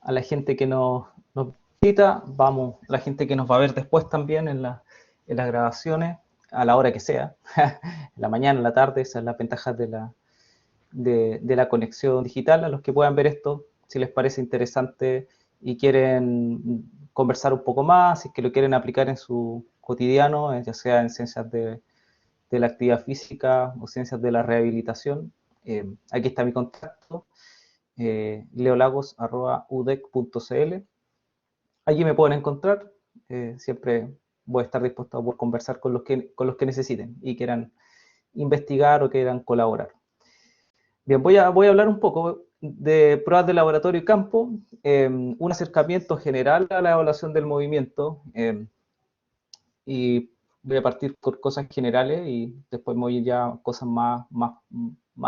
a la gente que nos visita, la gente que nos va a ver después también en las grabaciones, a la hora que sea, en la mañana, en la tarde, esas son las ventajas de la conexión digital. A los que puedan ver esto, si les parece interesante y quieren conversar un poco más, si es que lo quieren aplicar en su cotidiano, ya sea en ciencias de la actividad física o ciencias de la rehabilitación, aquí está mi contacto, leolagos.udec.cl. Allí me pueden encontrar, siempre voy a estar dispuesto a poder conversar con los que necesiten y quieran investigar o quieran colaborar. Bien, voy a hablar un poco de pruebas de laboratorio y campo, un acercamiento general a la evaluación del movimiento, y voy a partir por cosas generales y después me voy ya a cosas más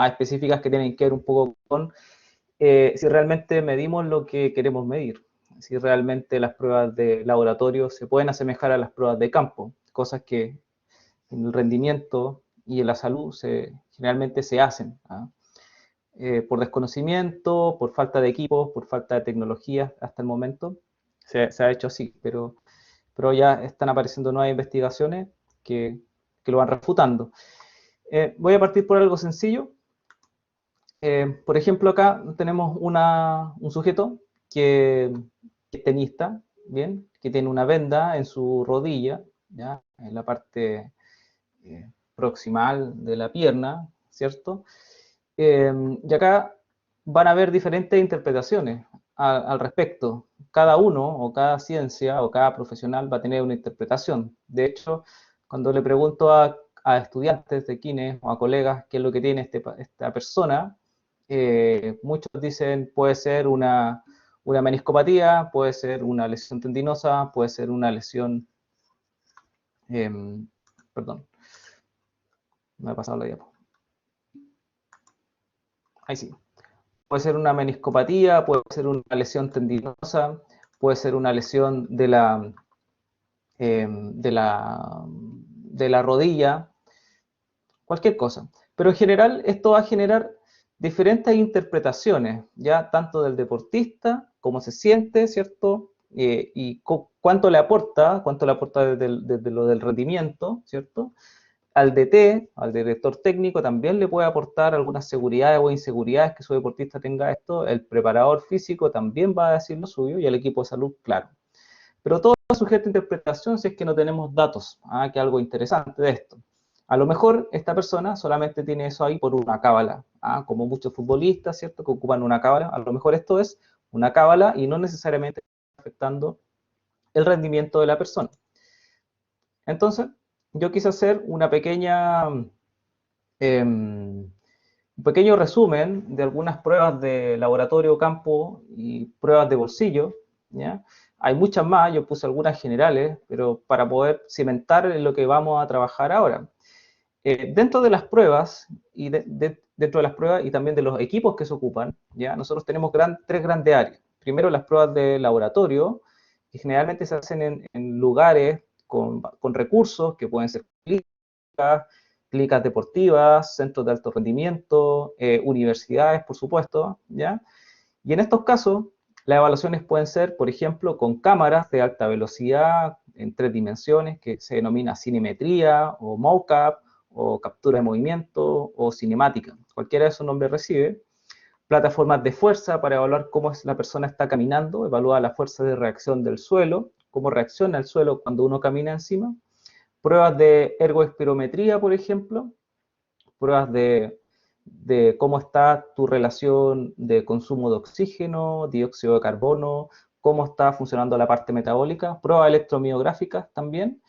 específicas que tienen que ver un poco con si realmente medimos lo que queremos medir, si realmente las pruebas de laboratorio se pueden asemejar a las pruebas de campo, cosas que en el rendimiento y en la salud generalmente se hacen, ¿ah? Por desconocimiento, por falta de equipos, por falta de tecnología hasta el momento, se ha hecho así, pero ya están apareciendo nuevas investigaciones que lo van refutando. Voy a partir por algo sencillo. Por ejemplo, acá tenemos un sujeto que es tenista, ¿bien? Que tiene una venda en su rodilla, ¿ya? En la parte proximal de la pierna, ¿cierto? Y acá van a haber diferentes interpretaciones al respecto. Cada uno o cada ciencia o cada profesional va a tener una interpretación. De hecho, cuando le pregunto a estudiantes de kines o a colegas qué es lo que tiene esta persona, muchos dicen puede ser una meniscopatía, puede ser una lesión tendinosa, puede ser una lesión, eh, perdón, me ha pasado la diapo. Ahí sí. Puede ser una meniscopatía, puede ser una lesión tendinosa, puede ser una lesión de la rodilla, cualquier cosa. Pero en general esto va a generar diferentes interpretaciones, ya tanto del deportista, cómo se siente, ¿cierto? Y cuánto le aporta desde lo del rendimiento, ¿cierto? Al DT, al director técnico, también le puede aportar algunas seguridades o inseguridades que su deportista tenga esto. El preparador físico también va a decir lo suyo y el equipo de salud, claro. Pero todo está sujeto a interpretación si es que no tenemos datos, que es algo interesante de esto. A lo mejor esta persona solamente tiene eso ahí por una cábala, como muchos futbolistas, ¿cierto?, que ocupan una cábala. A lo mejor esto es una cábala y no necesariamente está afectando el rendimiento de la persona. Entonces, yo quise hacer un pequeño resumen de algunas pruebas de laboratorio, campo y pruebas de bolsillo, ¿ya? Hay muchas más, yo puse algunas generales, pero para poder cimentar en lo que vamos a trabajar ahora. Dentro de las pruebas dentro de las pruebas y también de los equipos que se ocupan, ¿ya? Nosotros tenemos tres grandes áreas. Primero, las pruebas de laboratorio, que generalmente se hacen en lugares con recursos que pueden ser clínicas deportivas, centros de alto rendimiento, universidades, por supuesto, ¿ya? Y en estos casos, las evaluaciones pueden ser, por ejemplo, con cámaras de alta velocidad en 3 dimensiones, que se denomina cinemetría o mocap, o captura de movimiento, o cinemática. Cualquiera de esos nombres recibe. Plataformas de fuerza para evaluar cómo la persona está caminando, evalúa la fuerza de reacción del suelo, cómo reacciona el suelo cuando uno camina encima. Pruebas de ergoespirometría, por ejemplo, pruebas de cómo está tu relación de consumo de oxígeno, dióxido de carbono, cómo está funcionando la parte metabólica, pruebas electromiográficas también,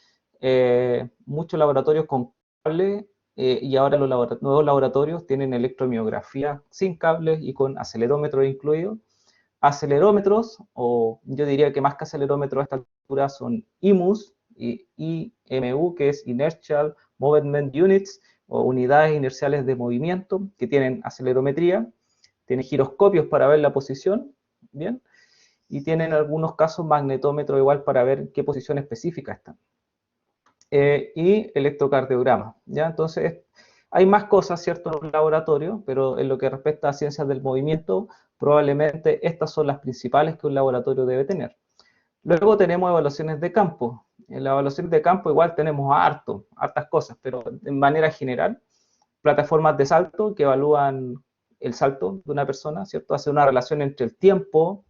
muchos laboratorios con cable, y ahora los nuevos laboratorios tienen electromiografía sin cables y con acelerómetro incluido. Acelerómetros, o yo diría que más que acelerómetros a esta altura son IMUs, y IMU, que es Inertial Movement Units, o unidades inerciales de movimiento, que tienen acelerometría, tienen giroscopios para ver la posición, ¿bien? Y tienen en algunos casos magnetómetro igual para ver qué posición específica están. Y electrocardiograma, ¿ya? Entonces, Hay más cosas, ¿cierto?, en un laboratorio, pero en lo que respecta a ciencias del movimiento, probablemente estas son las principales que un laboratorio debe tener. Luego tenemos evaluaciones de campo. En las evaluaciones de campo igual tenemos hartas cosas, pero de manera general, plataformas de salto que evalúan el salto de una persona, ¿cierto? Hace una relación entre el tiempo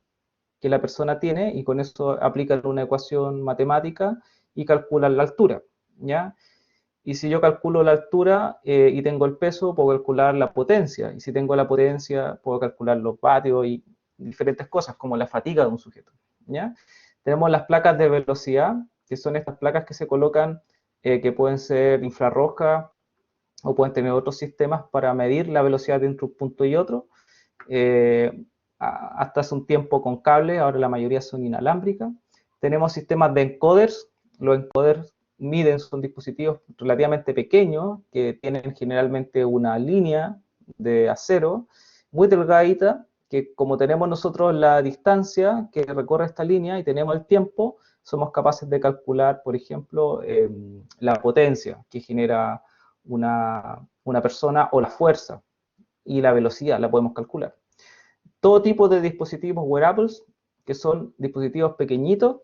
que la persona tiene y con eso aplican una ecuación matemática y calculan la altura, ¿ya? Y si yo calculo la altura y tengo el peso, puedo calcular la potencia. Y si tengo la potencia, puedo calcular los vatios y diferentes cosas, como la fatiga de un sujeto, ¿ya? Tenemos las placas de velocidad, que son estas placas que se colocan, que pueden ser infrarrojas o pueden tener otros sistemas para medir la velocidad entre un punto y otro. Hasta hace un tiempo con cable, ahora la mayoría son inalámbricas. Tenemos sistemas de encoders. Los encoders miden, son dispositivos relativamente pequeños que tienen generalmente una línea de acero muy delgadita, que como tenemos nosotros la distancia que recorre esta línea y tenemos el tiempo, somos capaces de calcular, por ejemplo, la potencia que genera una persona o la fuerza y la velocidad la podemos calcular. Todo tipo de dispositivos wearables, que son dispositivos pequeñitos,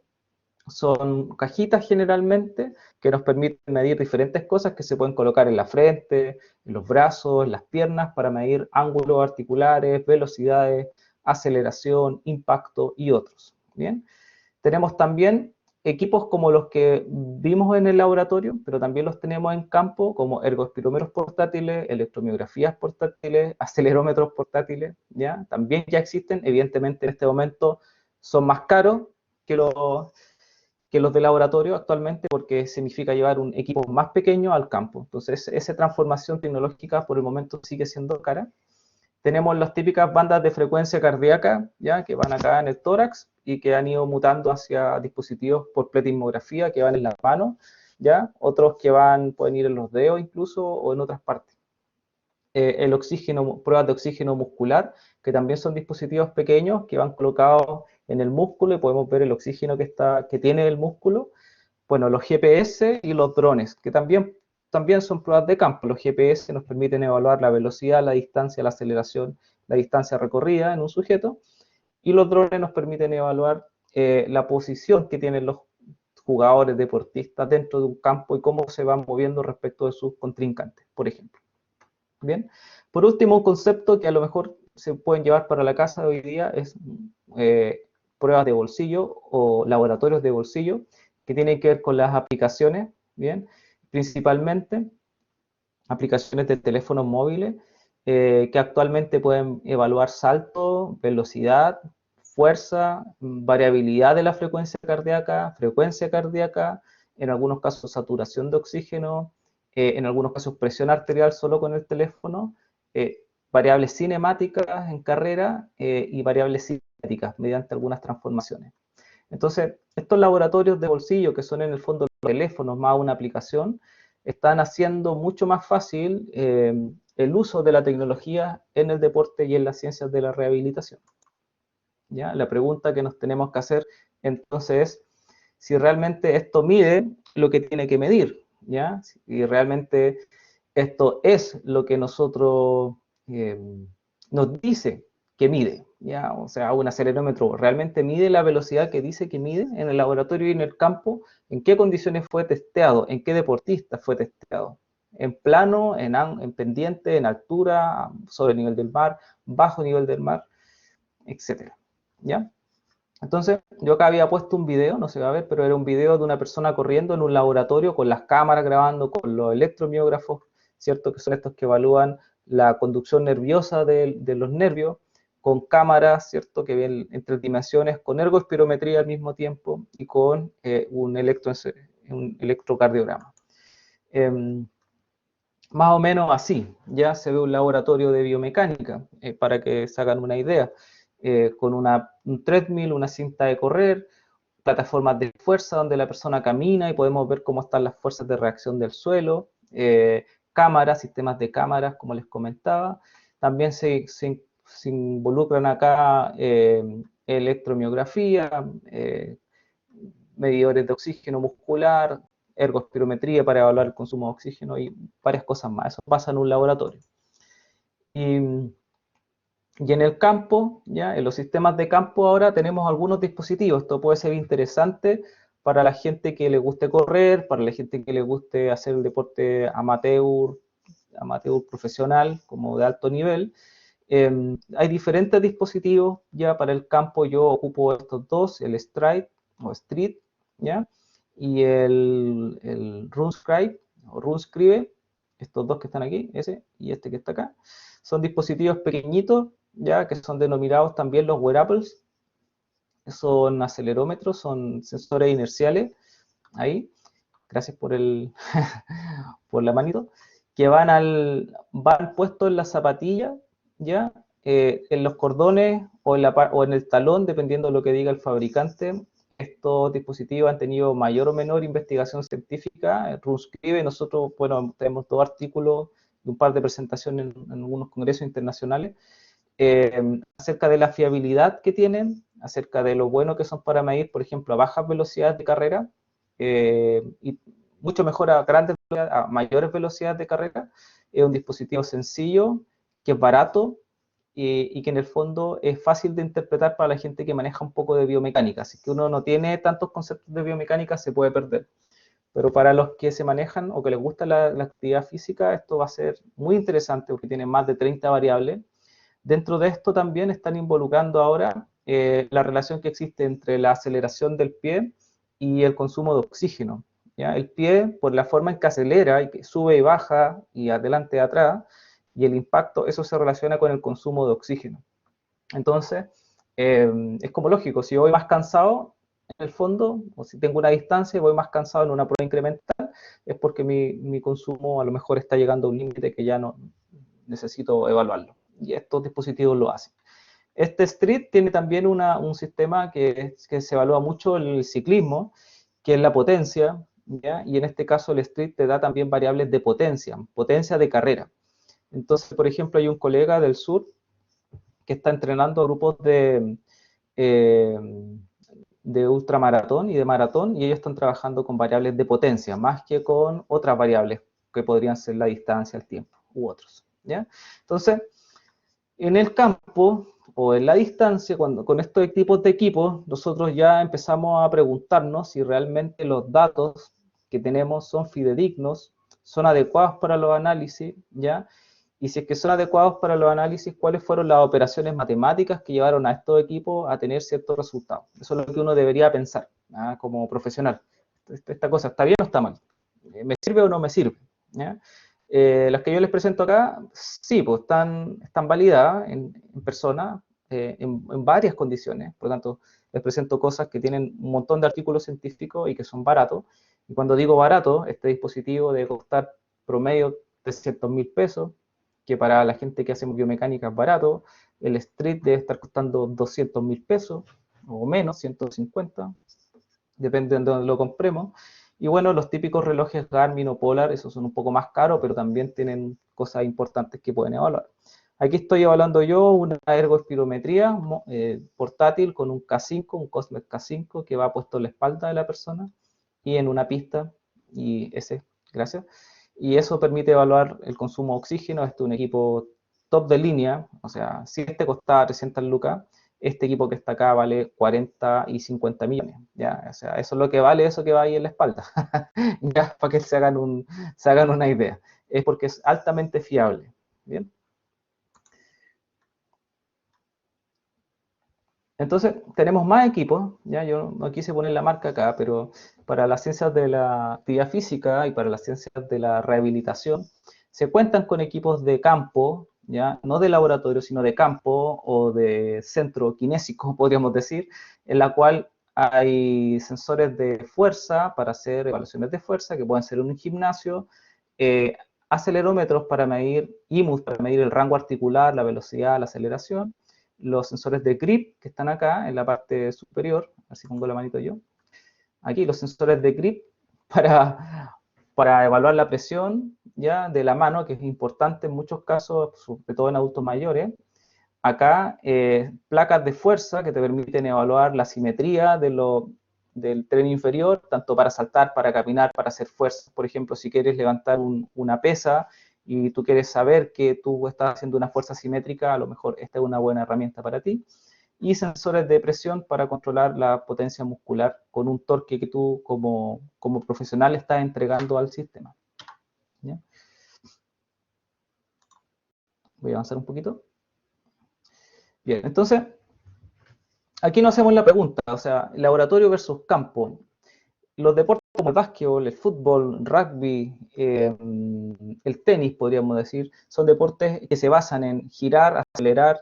son cajitas generalmente, que nos permiten medir diferentes cosas que se pueden colocar en la frente, en los brazos, en las piernas, para medir ángulos articulares, velocidades, aceleración, impacto y otros. ¿Bien? Tenemos también equipos como los que vimos en el laboratorio, pero también los tenemos en campo, como ergospirómetros portátiles, electromiografías portátiles, acelerómetros portátiles, ¿ya? También ya existen, evidentemente en este momento son más caros que los de laboratorio actualmente, porque significa llevar un equipo más pequeño al campo. Entonces, esa transformación tecnológica por el momento sigue siendo cara. Tenemos las típicas bandas de frecuencia cardíaca, ¿ya?, que van acá en el tórax y que han ido mutando hacia dispositivos por pletismografía que van en las manos, ¿ya? Otros que pueden ir en los dedos incluso o en otras partes. El oxígeno, pruebas de oxígeno muscular, que también son dispositivos pequeños que van colocados en el músculo y podemos ver el oxígeno que tiene el músculo. Bueno, los GPS y los drones, que también son pruebas de campo. Los GPS nos permiten evaluar la velocidad, la distancia, la aceleración, la distancia recorrida en un sujeto, y los drones nos permiten evaluar la posición que tienen los jugadores, deportistas dentro de un campo y cómo se van moviendo respecto de sus contrincantes, por ejemplo. Bien. Por último, un concepto que a lo mejor se pueden llevar para la casa hoy día es pruebas de bolsillo o laboratorios de bolsillo, que tienen que ver con las aplicaciones, bien, principalmente aplicaciones de teléfonos móviles que actualmente pueden evaluar salto, velocidad, fuerza, variabilidad de la frecuencia cardíaca, en algunos casos saturación de oxígeno, en algunos casos presión arterial solo con el teléfono, variables cinemáticas en carrera y variables cinéticas mediante algunas transformaciones. Entonces, estos laboratorios de bolsillo, que son en el fondo los teléfonos más una aplicación, están haciendo mucho más fácil el uso de la tecnología en el deporte y en las ciencias de la rehabilitación. ¿Ya? La pregunta que nos tenemos que hacer entonces es si realmente esto mide lo que tiene que medir, ¿ya? Si realmente esto es lo que nosotros nos dice que mide, ¿ya? O sea, un acelerómetro realmente mide la velocidad que dice que mide en el laboratorio y en el campo, en qué condiciones fue testeado, en qué deportista fue testeado, en plano, en pendiente, en altura, sobre el nivel del mar, bajo nivel del mar, etcétera, ¿ya? Entonces, yo acá había puesto un video, no se va a ver, pero era un video de una persona corriendo en un laboratorio con las cámaras grabando, con los electromiógrafos, ¿cierto? Que son estos que evalúan la conducción nerviosa de los nervios, con cámaras, ¿cierto? Que ven en 3 dimensiones, con ergospirometría al mismo tiempo y con un electrocardiograma. Más o menos así, ya se ve un laboratorio de biomecánica, para que se hagan una idea, con un treadmill, una cinta de correr, plataformas de fuerza donde la persona camina y podemos ver cómo están las fuerzas de reacción del suelo, cámaras, sistemas de cámaras, como les comentaba. También se involucran acá electromiografía, medidores de oxígeno muscular, ergospirometría para evaluar el consumo de oxígeno y varias cosas más. Eso pasa en un laboratorio. Y en el campo, ya en los sistemas de campo ahora tenemos algunos dispositivos. Esto puede ser interesante para la gente que le guste correr, para la gente que le guste hacer el deporte amateur profesional, como de alto nivel. Hay diferentes dispositivos ya para el campo. Yo ocupo estos dos, el Stride o Street, ¿ya? Y el RunScribe o RunScribe, estos dos que están aquí, ese y este que está acá. Son dispositivos pequeñitos, ya que son denominados también los wearables. Son acelerómetros, son sensores inerciales, ahí, gracias por por la manito, que van puestos en la zapatilla, ¿ya? En los cordones o en el talón, dependiendo de lo que diga el fabricante. Estos dispositivos han tenido mayor o menor investigación científica. RunScribe, nosotros, bueno, tenemos 2 artículos y un par de presentaciones en algunos congresos internacionales acerca de la fiabilidad que tienen, acerca de lo bueno que son para medir, por ejemplo, a bajas velocidades de carrera y mucho mejor a a mayores velocidades de carrera. Es un dispositivo sencillo, que es barato y que en el fondo es fácil de interpretar para la gente que maneja un poco de biomecánica. Si es que uno no tiene tantos conceptos de biomecánica, se puede perder. Pero para los que se manejan o que les gusta la actividad física, esto va a ser muy interesante porque tiene más de 30 variables. Dentro de esto también están involucrando ahora la relación que existe entre la aceleración del pie y el consumo de oxígeno. ¿Ya? El pie, por la forma en que acelera y que sube y baja y adelante y atrás, y el impacto, eso se relaciona con el consumo de oxígeno. Entonces, es como lógico, si yo voy más cansado en el fondo, o si tengo una distancia y voy más cansado en una prueba incremental, es porque mi consumo a lo mejor está llegando a un límite que ya no necesito evaluarlo. Y estos dispositivos lo hacen. Este Street tiene también un sistema que se evalúa mucho el ciclismo, que es la potencia, ¿ya? Y en este caso el Street te da también variables de potencia de carrera. Entonces, por ejemplo, hay un colega del sur que está entrenando a grupos eh, de ultramaratón y de maratón, y ellos están trabajando con variables de potencia, más que con otras variables que podrían ser la distancia, el tiempo u otros. ¿Ya? Entonces, en el campo o en la distancia, con estos tipos de equipos, nosotros ya empezamos a preguntarnos si realmente los datos que tenemos son fidedignos, son adecuados para los análisis, ¿ya? Y si es que son adecuados para los análisis, ¿cuáles fueron las operaciones matemáticas que llevaron a estos equipos a tener ciertos resultados? Eso es lo que uno debería pensar, ¿ya? Como profesional. ¿Esta cosa está bien o está mal? ¿Me sirve o no me sirve? ¿Ya? Las que yo les presento acá, sí, pues están validadas en persona, en varias condiciones. Por lo tanto, les presento cosas que tienen un montón de artículos científicos y que son baratos. Y cuando digo barato, este dispositivo debe costar promedio 300.000 pesos, que para la gente que hace biomecánica es barato. El Street debe estar costando 200.000 pesos o menos, 150, depende de donde lo compremos. Y bueno, los típicos relojes Garmin o Polar, esos son un poco más caros, pero también tienen cosas importantes que pueden evaluar. Aquí estoy evaluando yo una ergospirometría portátil con un K5, un Cosmet K5 que va puesto en la espalda de la persona y en una pista, y ese, gracias. Y eso permite evaluar el consumo de oxígeno. Este es un equipo top de línea, o sea, si este costaba 300 lucas, este equipo que está acá vale 40 y 50 millones, ¿ya? O sea, eso es lo que vale eso que va ahí en la espalda, ya, para que se hagan una idea. Es porque es altamente fiable, ¿bien? Entonces, tenemos más equipos, ¿ya? Yo no quise poner la marca acá, pero para las ciencias de la actividad física y para las ciencias de la rehabilitación, se cuentan con equipos de campo, ¿ya? No de laboratorio, sino de campo o de centro kinésico, podríamos decir, en la cual hay sensores de fuerza para hacer evaluaciones de fuerza, que pueden ser en un gimnasio, eh, acelerómetros para medir, IMUs para medir el rango articular, la velocidad, la aceleración, los sensores de grip que están acá en la parte superior, así pongo la manito yo, aquí los sensores de grip para evaluar la presión ya de la mano, que es importante en muchos casos, sobre todo en adultos mayores. Acá placas de fuerza que te permiten evaluar la simetría del tren inferior, tanto para saltar, para caminar, para hacer fuerza. Por ejemplo, si quieres levantar una pesa y tú quieres saber que tú estás haciendo una fuerza simétrica, a lo mejor esta es una buena herramienta para ti. Y sensores de presión para controlar la potencia muscular con un torque que tú como profesional estás entregando al sistema. ¿Ya? Voy a avanzar un poquito. Bien, entonces, aquí nos hacemos la pregunta, o sea, laboratorio versus campo. Los deportes como el básquetbol, el fútbol, rugby, el tenis, podríamos decir, son deportes que se basan en girar, acelerar,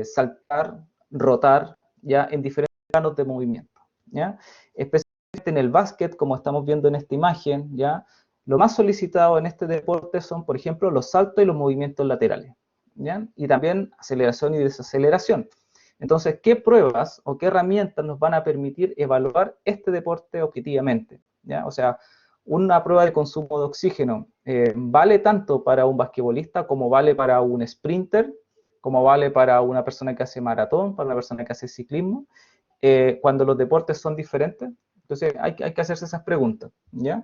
saltar, rotar, ya en diferentes planos de movimiento, ya. Especialmente en el básquet, como estamos viendo en esta imagen, ya, lo más solicitado en este deporte son, por ejemplo, los saltos y los movimientos laterales, ya, y también aceleración y desaceleración. Entonces, ¿qué pruebas o qué herramientas nos van a permitir evaluar este deporte objetivamente? ¿Ya? O sea, una prueba de consumo de oxígeno vale tanto para un basquetbolista como vale para un sprinter, como vale para una persona que hace maratón, para una persona que hace ciclismo, cuando los deportes son diferentes. Entonces, hay que hacerse esas preguntas, ¿ya?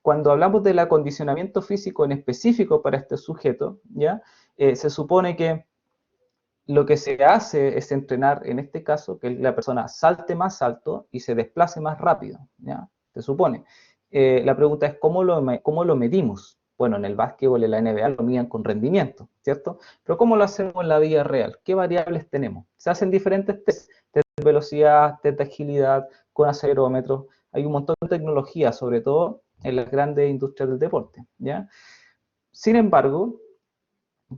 Cuando hablamos del acondicionamiento físico en específico para este sujeto, ¿ya? Se supone que lo que se hace es entrenar, en este caso, que la persona salte más alto y se desplace más rápido, ¿ya? Se supone. La pregunta es, ¿cómo lo medimos? Bueno, en el básquetbol, en la NBA, lo miden con rendimiento, ¿cierto? Pero ¿cómo lo hacemos en la vida real? ¿Qué variables tenemos? Se hacen diferentes test de velocidad, test de agilidad, con acelerómetros. Hay un montón de tecnología, sobre todo en las grandes industrias del deporte, ¿ya? Sin embargo,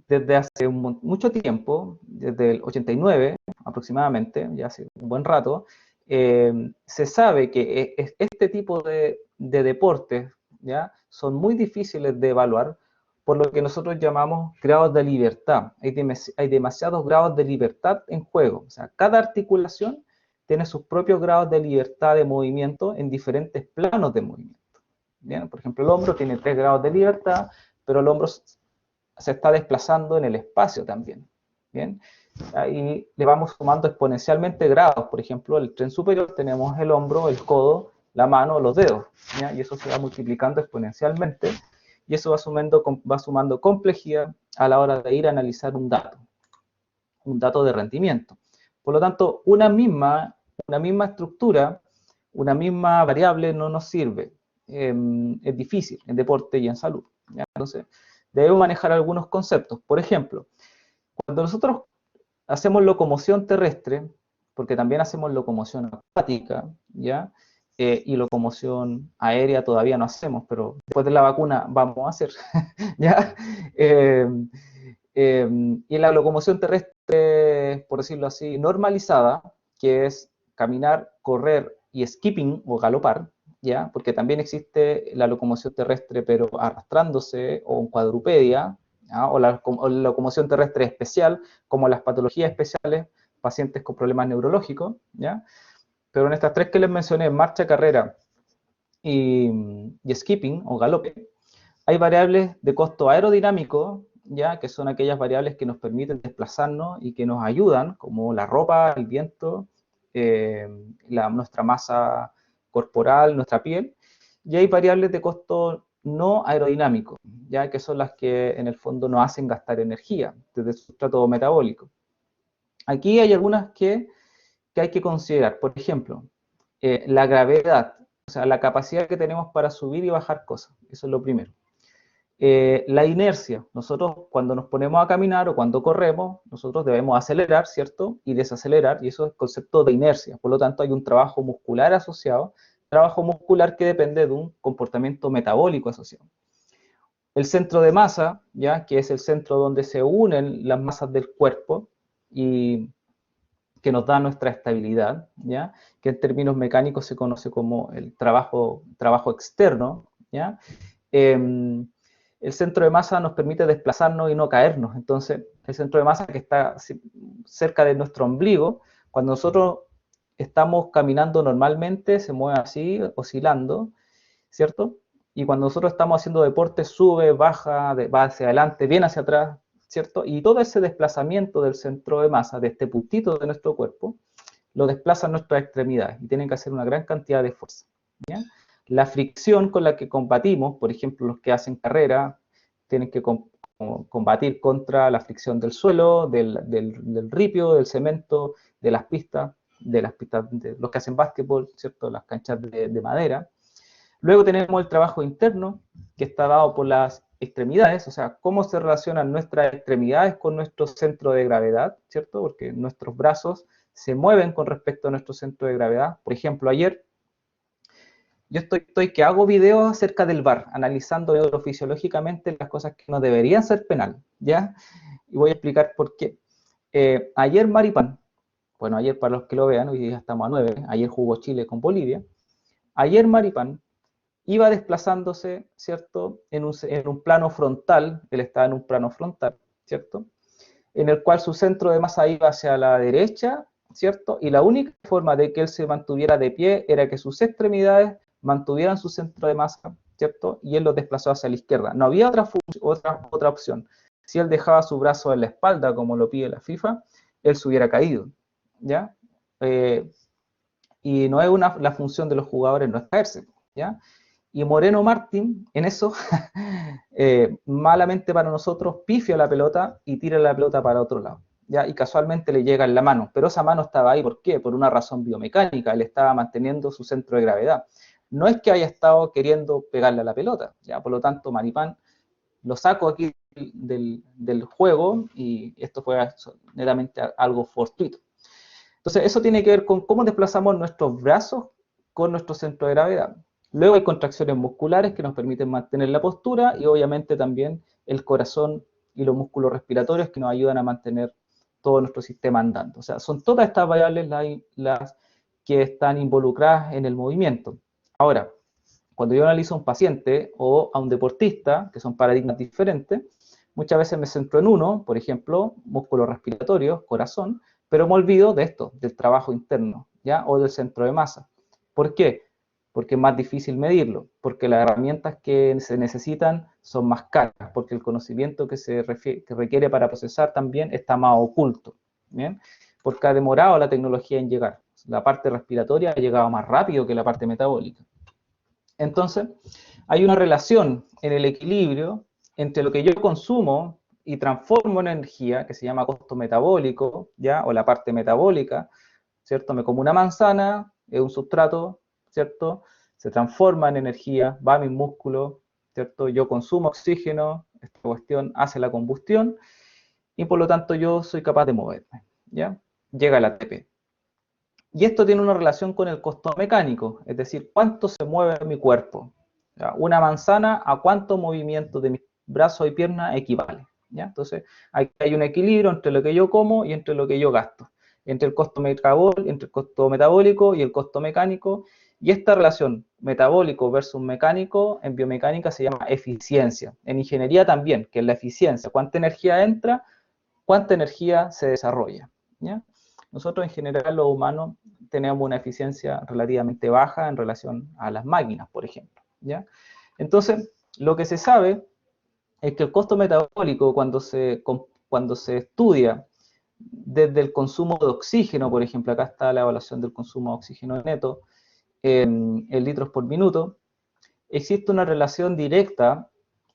desde hace mucho tiempo, desde el 89 aproximadamente, ya hace un buen rato, se sabe que este tipo de deportes, ¿ya? Son muy difíciles de evaluar por lo que nosotros llamamos grados de libertad. Hay demasiados grados de libertad en juego. O sea, cada articulación tiene sus propios grados de libertad de movimiento en diferentes planos de movimiento. ¿Bien? Por ejemplo, el hombro tiene 3 grados de libertad, pero el hombro se está desplazando en el espacio también. ¿Bien? Ahí le vamos sumando exponencialmente grados. Por ejemplo, el tren superior tenemos el hombro, el codo, la mano, los dedos. ¿Ya? Y eso se va multiplicando exponencialmente y eso va sumando complejidad a la hora de ir a analizar un dato de rendimiento. Por lo tanto, una misma estructura, una misma variable no nos sirve. Es difícil en deporte y en salud. ¿Ya? Entonces, debemos manejar algunos conceptos. Por ejemplo, cuando nosotros hacemos locomoción terrestre, porque también hacemos locomoción acuática, ¿ya? Y locomoción aérea todavía no hacemos, pero después de la vacuna vamos a hacer, ¿ya? Y en la locomoción terrestre, por decirlo así, normalizada, que es caminar, correr y skipping o galopar, ¿ya? Porque también existe la locomoción terrestre pero arrastrándose o en cuadrupedia, ¿ya? O la locomoción terrestre especial, como las patologías especiales, pacientes con problemas neurológicos, ¿ya? Pero en estas 3 que les mencioné, marcha, carrera y skipping o galope, hay variables de costo aerodinámico, ya que son aquellas variables que nos permiten desplazarnos y que nos ayudan, como la ropa, el viento, nuestra masa corporal, nuestra piel, y hay variables de costo no aerodinámico, ya que son las que en el fondo nos hacen gastar energía desde el sustrato metabólico. Aquí hay algunas que hay que considerar, por ejemplo, la gravedad, o sea, la capacidad que tenemos para subir y bajar cosas, eso es lo primero. La inercia, nosotros cuando nos ponemos a caminar o cuando corremos, nosotros debemos acelerar, ¿cierto? Y desacelerar, y eso es el concepto de inercia. Por lo tanto, hay un trabajo muscular asociado, trabajo muscular que depende de un comportamiento metabólico asociado. El centro de masa, ¿ya? Que es el centro donde se unen las masas del cuerpo y que nos da nuestra estabilidad, ¿ya? Que en términos mecánicos se conoce como el trabajo externo, ¿ya? El centro de masa nos permite desplazarnos y no caernos. Entonces, el centro de masa que está cerca de nuestro ombligo, cuando nosotros estamos caminando normalmente, se mueve así, oscilando, ¿cierto? Y cuando nosotros estamos haciendo deporte, sube, baja, va hacia adelante, viene hacia atrás, ¿cierto? Y todo ese desplazamiento del centro de masa, de este puntito de nuestro cuerpo, lo desplazan nuestras extremidades y tienen que hacer una gran cantidad de fuerza, ¿ya? La fricción con la que combatimos, por ejemplo, los que hacen carrera, tienen que combatir contra la fricción del suelo, del ripio, del cemento, de las pistas, de los que hacen básquetbol, ¿cierto? Las canchas de madera. Luego tenemos el trabajo interno, que está dado por las extremidades, o sea, cómo se relacionan nuestras extremidades con nuestro centro de gravedad, ¿cierto? Porque nuestros brazos se mueven con respecto a nuestro centro de gravedad. Por ejemplo, ayer yo estoy que hago videos acerca del VAR, analizando neurofisiológicamente las cosas que no deberían ser penal, ¿ya? Y voy a explicar por qué. Ayer Maripán, bueno, ayer para los que lo vean, hoy día estamos a 9, ayer jugó Chile con Bolivia. Ayer Maripán iba desplazándose, ¿cierto? En un plano frontal, él estaba en un plano frontal, ¿cierto? En el cual su centro de masa iba hacia la derecha, ¿cierto? Y la única forma de que él se mantuviera de pie era que sus extremidades mantuvieran su centro de masa, ¿cierto? Y él lo desplazó hacia la izquierda. No había otra opción. Si él dejaba su brazo en la espalda, como lo pide la FIFA, él se hubiera caído, ¿ya? Y no es la función de los jugadores no es caerse, ¿ya? Y Moreno Martín, en eso, malamente para nosotros, pifia la pelota y tira la pelota para otro lado, ¿ya? Y casualmente le llega en la mano, pero esa mano estaba ahí, ¿por qué? Por una razón biomecánica, él estaba manteniendo su centro de gravedad. No es que haya estado queriendo pegarle a la pelota, ¿ya? Por lo tanto, Maripán lo saco aquí del juego y esto fue netamente algo fortuito. Entonces, eso tiene que ver con cómo desplazamos nuestros brazos con nuestro centro de gravedad. Luego hay contracciones musculares que nos permiten mantener la postura y obviamente también el corazón y los músculos respiratorios que nos ayudan a mantener todo nuestro sistema andando. O sea, son todas estas variables las que están involucradas en el movimiento. Ahora, cuando yo analizo a un paciente o a un deportista, que son paradigmas diferentes, muchas veces me centro en uno, por ejemplo, músculos respiratorios, corazón, pero me olvido de esto, del trabajo interno, ¿ya? O del centro de masa. ¿Por qué? Porque es más difícil medirlo, porque las herramientas que se necesitan son más caras, porque el conocimiento que requiere para procesar también está más oculto, ¿bien? Porque ha demorado la tecnología en llegar. La parte respiratoria ha llegado más rápido que la parte metabólica. Entonces, hay una relación en el equilibrio entre lo que yo consumo y transformo en energía, que se llama costo metabólico, ¿ya? O la parte metabólica, ¿cierto? Me como una manzana, es un sustrato, ¿cierto? Se transforma en energía, va a mis músculos, ¿cierto? Yo consumo oxígeno, esta cuestión hace la combustión, y por lo tanto yo soy capaz de moverme, ¿ya? Llega el ATP. Y esto tiene una relación con el costo mecánico, es decir, cuánto se mueve mi cuerpo. ¿Ya? Una manzana a cuánto movimiento de mis brazos y piernas equivale. ¿Ya? Entonces, hay un equilibrio entre lo que yo como y entre lo que yo gasto, entre el costo metabólico y el costo mecánico. Y esta relación metabólico versus mecánico en biomecánica se llama eficiencia. En ingeniería también, que es la eficiencia. ¿Cuánta energía entra? ¿Cuánta energía se desarrolla? ¿Ya? Nosotros en general los humanos tenemos una eficiencia relativamente baja en relación a las máquinas, por ejemplo, ¿ya? Entonces, lo que se sabe es que el costo metabólico cuando se estudia desde el consumo de oxígeno, por ejemplo, acá está la evaluación del consumo de oxígeno neto en litros por minuto, existe una relación directa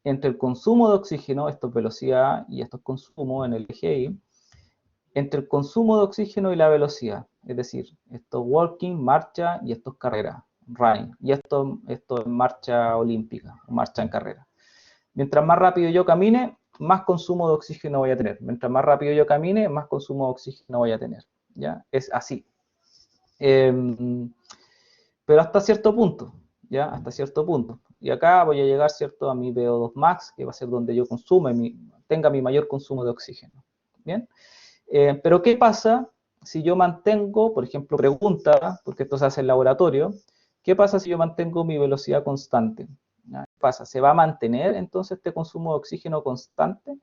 entre el consumo de oxígeno, esto es velocidad y esto es consumo en el eje Y, entre el consumo de oxígeno y la velocidad. Es decir, esto es walking, marcha y esto es carrera, running. Y esto es marcha olímpica, marcha en carrera. Mientras más rápido yo camine, más consumo de oxígeno voy a tener. Mientras más rápido yo camine, más consumo de oxígeno voy a tener. ¿Ya? Es así. Pero hasta cierto punto, ¿ya? Hasta cierto punto. Y acá voy a llegar, ¿cierto?, a mi VO2 max, que va a ser donde yo tenga mi mayor consumo de oxígeno. ¿Bien? Pero ¿qué pasa si yo mantengo, por ejemplo, pregunta, porque esto se hace en laboratorio, ¿qué pasa si yo mantengo mi velocidad constante? ¿Qué pasa? ¿Se va a mantener entonces este consumo de oxígeno constante?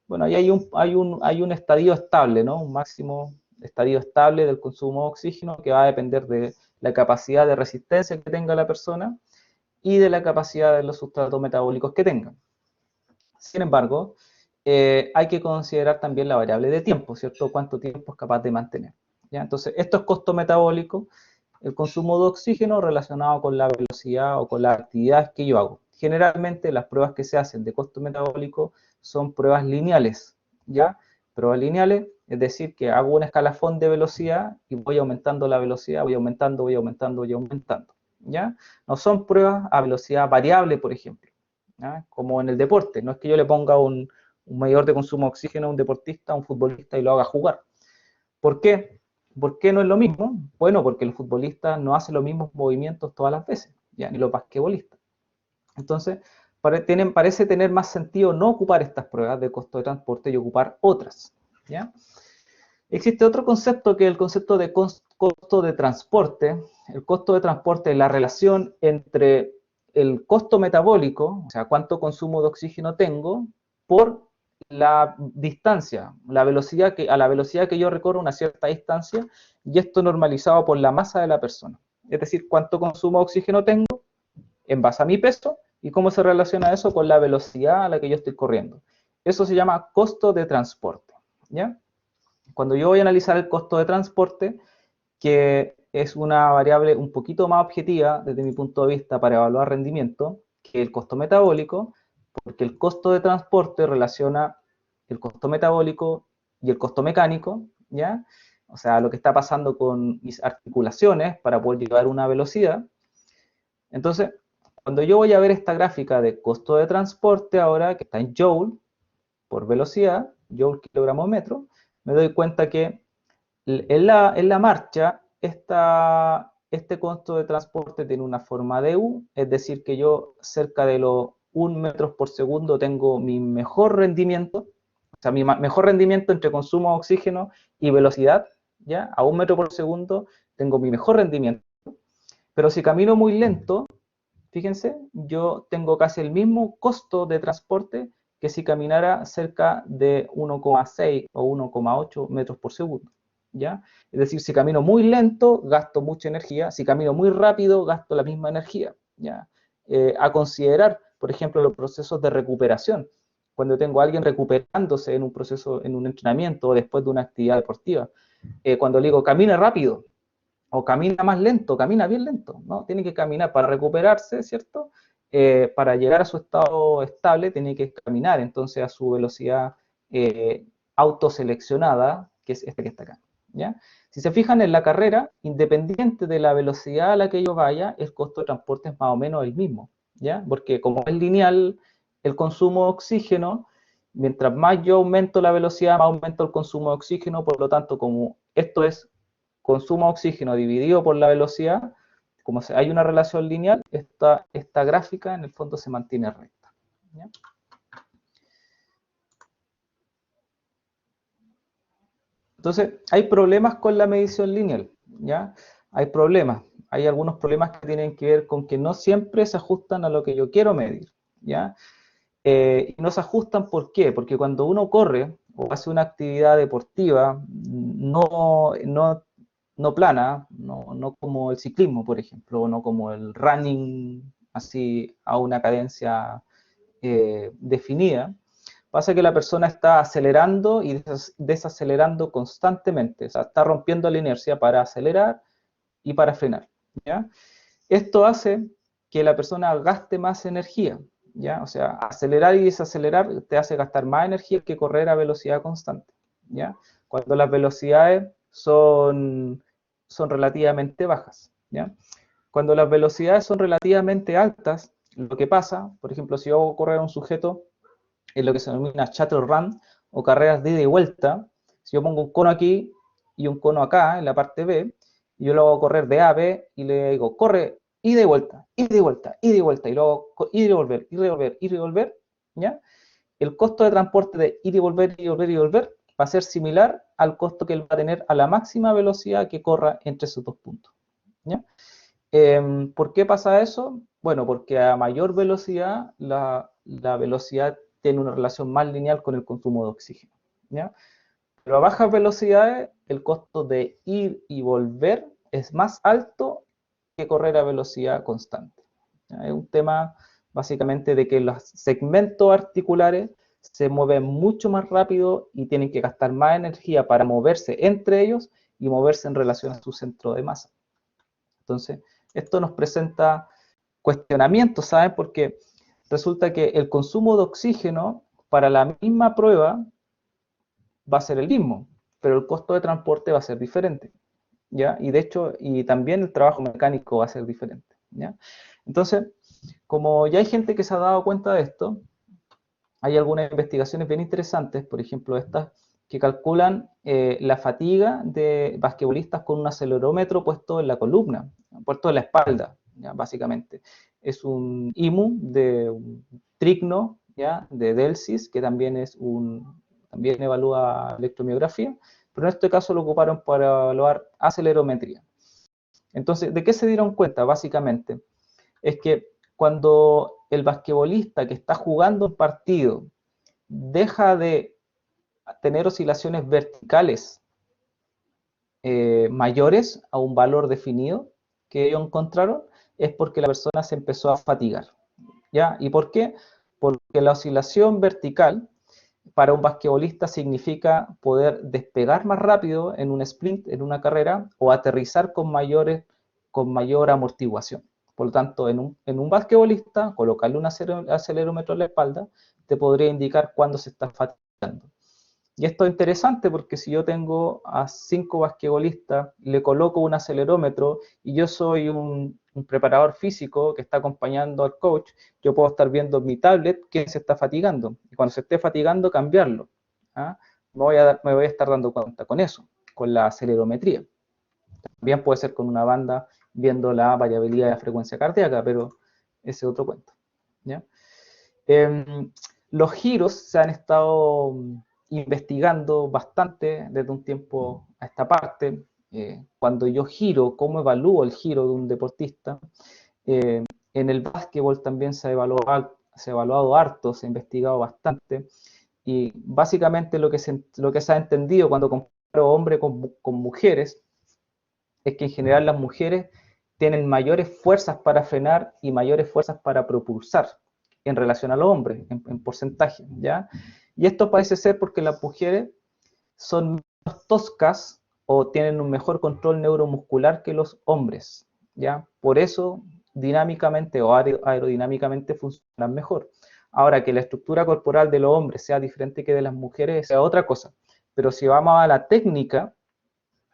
Bueno, ahí hay un estadio estable, ¿no? Un máximo estadio estable del consumo de oxígeno que va a depender de la capacidad de resistencia que tenga la persona y de la capacidad de los sustratos metabólicos que tenga. Sin embargo, hay que considerar también la variable de tiempo, ¿cierto? ¿Cuánto tiempo es capaz de mantener? ¿ya? Entonces, esto es costo metabólico, el consumo de oxígeno relacionado con la velocidad o con las actividades que yo hago. Generalmente las pruebas que se hacen de costo metabólico son pruebas lineales, ¿ya? Pruebas lineales, es decir, que hago un escalafón de velocidad y voy aumentando la velocidad, voy aumentando, voy aumentando, voy aumentando, ¿ya? No son pruebas a velocidad variable, por ejemplo, ¿ya? Como en el deporte. No es que yo le ponga un medidor de consumo de oxígeno a un deportista, a un futbolista y lo haga jugar. ¿Por qué? ¿Por qué no es lo mismo? Bueno, porque el futbolista no hace los mismos movimientos todas las veces, ¿ya? Ni los basquetbolistas. Entonces, parece tener más sentido no ocupar estas pruebas de costo de transporte y ocupar otras, ¿ya? Existe otro concepto que es el concepto de costo de transporte. El costo de transporte es la relación entre el costo metabólico, o sea, cuánto consumo de oxígeno tengo, por la distancia, a la velocidad que yo recorro una cierta distancia, y esto normalizado por la masa de la persona. Es decir, cuánto consumo de oxígeno tengo en base a mi peso y cómo se relaciona eso con la velocidad a la que yo estoy corriendo. Eso se llama costo de transporte, ¿ya? Cuando yo voy a analizar el costo de transporte, que es una variable un poquito más objetiva desde mi punto de vista para evaluar rendimiento, que el costo metabólico, porque el costo de transporte relaciona el costo metabólico y el costo mecánico, ¿ya? O sea, lo que está pasando con mis articulaciones para poder llevar una velocidad. Entonces, cuando yo voy a ver esta gráfica de costo de transporte ahora, que está en Joule por velocidad, Joule kilogramo metro, me doy cuenta que en la marcha, este costo de transporte tiene una forma de U, es decir, que yo cerca de los 1 metros por segundo tengo mi mejor rendimiento, o sea, mi mejor rendimiento entre consumo de oxígeno y velocidad, ¿ya? A 1 metro por segundo tengo mi mejor rendimiento, pero si camino muy lento, fíjense, yo tengo casi el mismo costo de transporte que si caminara cerca de 1,6 o 1,8 metros por segundo, ¿ya? Es decir, si camino muy lento, gasto mucha energía, si camino muy rápido, gasto la misma energía, ¿ya? A considerar, por ejemplo, los procesos de recuperación. Cuando tengo a alguien recuperándose en un proceso, en un entrenamiento o después de una actividad deportiva, cuando le digo, camina rápido, o camina más lento, camina bien lento, ¿no? Tiene que caminar para recuperarse, ¿cierto? Para llegar a su estado estable, tiene que caminar, entonces a su velocidad autoseleccionada, que es esta que está acá, ¿ya? Si se fijan en la carrera, independiente de la velocidad a la que yo vaya, el costo de transporte es más o menos el mismo, ¿ya? Porque como es lineal el consumo de oxígeno, mientras más yo aumento la velocidad, más aumento el consumo de oxígeno, por lo tanto, como esto es consumo de oxígeno dividido por la velocidad, como hay una relación lineal, esta gráfica en el fondo se mantiene recta, ¿ya? Entonces, hay problemas con la medición lineal, ¿ya? Hay problemas. Hay algunos problemas que tienen que ver con que no siempre se ajustan a lo que yo quiero medir, ¿ya? Y no se ajustan, ¿por qué? Porque cuando uno corre o hace una actividad deportiva, no plana, no como el ciclismo, por ejemplo, o no como el running, así a una cadencia definida, pasa que la persona está acelerando y desacelerando constantemente, o sea, está rompiendo la inercia para acelerar y para frenar, ¿ya? Esto hace que la persona gaste más energía, ¿ya? O sea, acelerar y desacelerar te hace gastar más energía que correr a velocidad constante, ¿ya? Cuando las velocidades son relativamente bajas, ¿ya? Cuando las velocidades son relativamente altas, lo que pasa, por ejemplo, si yo hago correr a un sujeto en lo que se denomina shuttle run o carreras de ida y vuelta, si yo pongo un cono aquí y un cono acá en la parte B, y yo lo hago correr de A a B y le digo, corre ida y vuelta, ida y vuelta, ida y vuelta, y luego ir y volver, ir y volver, ir y volver, ¿ya? El costo de transporte de ir y volver, ir y volver, ir y volver, va a ser similar al costo que él va a tener a la máxima velocidad que corra entre esos dos puntos, ¿ya? ¿Por qué pasa eso? Bueno, porque a mayor velocidad, la velocidad tiene una relación más lineal con el consumo de oxígeno, ¿ya? Pero a bajas velocidades, el costo de ir y volver es más alto que correr a velocidad constante, ¿ya? Es un tema básicamente de que los segmentos articulares se mueven mucho más rápido y tienen que gastar más energía para moverse entre ellos y moverse en relación a su centro de masa. Entonces, esto nos presenta cuestionamientos, ¿saben? Porque resulta que el consumo de oxígeno para la misma prueba va a ser el mismo, pero el costo de transporte va a ser diferente, ¿ya? Y de hecho, y también el trabajo mecánico va a ser diferente, ¿ya? Entonces, como ya hay gente que se ha dado cuenta de esto, hay algunas investigaciones bien interesantes, por ejemplo, estas que calculan la fatiga de basquetbolistas con un acelerómetro puesto en la columna, puesto en la espalda, ¿ya? Básicamente. Es un IMU de un trigno, ¿ya? De Delsis, que también también evalúa electromiografía, pero en este caso lo ocuparon para evaluar acelerometría. Entonces, ¿de qué se dieron cuenta? Básicamente, es que cuando el basquetbolista que está jugando un partido deja de tener oscilaciones verticales mayores a un valor definido que ellos encontraron, es porque la persona se empezó a fatigar, ¿ya? ¿Y por qué? Porque la oscilación vertical para un basquetbolista significa poder despegar más rápido en un sprint, en una carrera, o aterrizar con mayor amortiguación. Por lo tanto, en un basquetbolista, colocarle un acelerómetro en la espalda te podría indicar cuándo se está fatigando. Y esto es interesante porque si yo tengo a 5 basquetbolistas, le coloco un acelerómetro y yo soy un preparador físico que está acompañando al coach, yo puedo estar viendo en mi tablet quién se está fatigando. Y cuando se esté fatigando, cambiarlo. ¿Ah? Me voy a estar dando cuenta con eso, con la acelerometría. También puede ser con una banda viendo la variabilidad de la frecuencia cardíaca, pero ese es otro cuento, ¿ya? Los giros se han estado investigando bastante desde un tiempo a esta parte. Cuando yo giro, ¿cómo evalúo el giro de un deportista? En el básquetbol también se ha evaluado harto, se ha investigado bastante. Y básicamente lo que se ha entendido cuando comparo hombres con mujeres es que en general las mujeres tienen mayores fuerzas para frenar y mayores fuerzas para propulsar en relación a los hombres, en porcentaje, ¿ya? Y esto parece ser porque las mujeres son menos toscas o tienen un mejor control neuromuscular que los hombres, ¿ya? Por eso dinámicamente o aerodinámicamente funcionan mejor. Ahora, que la estructura corporal de los hombres sea diferente que de las mujeres, sea otra cosa. Pero si vamos a la técnica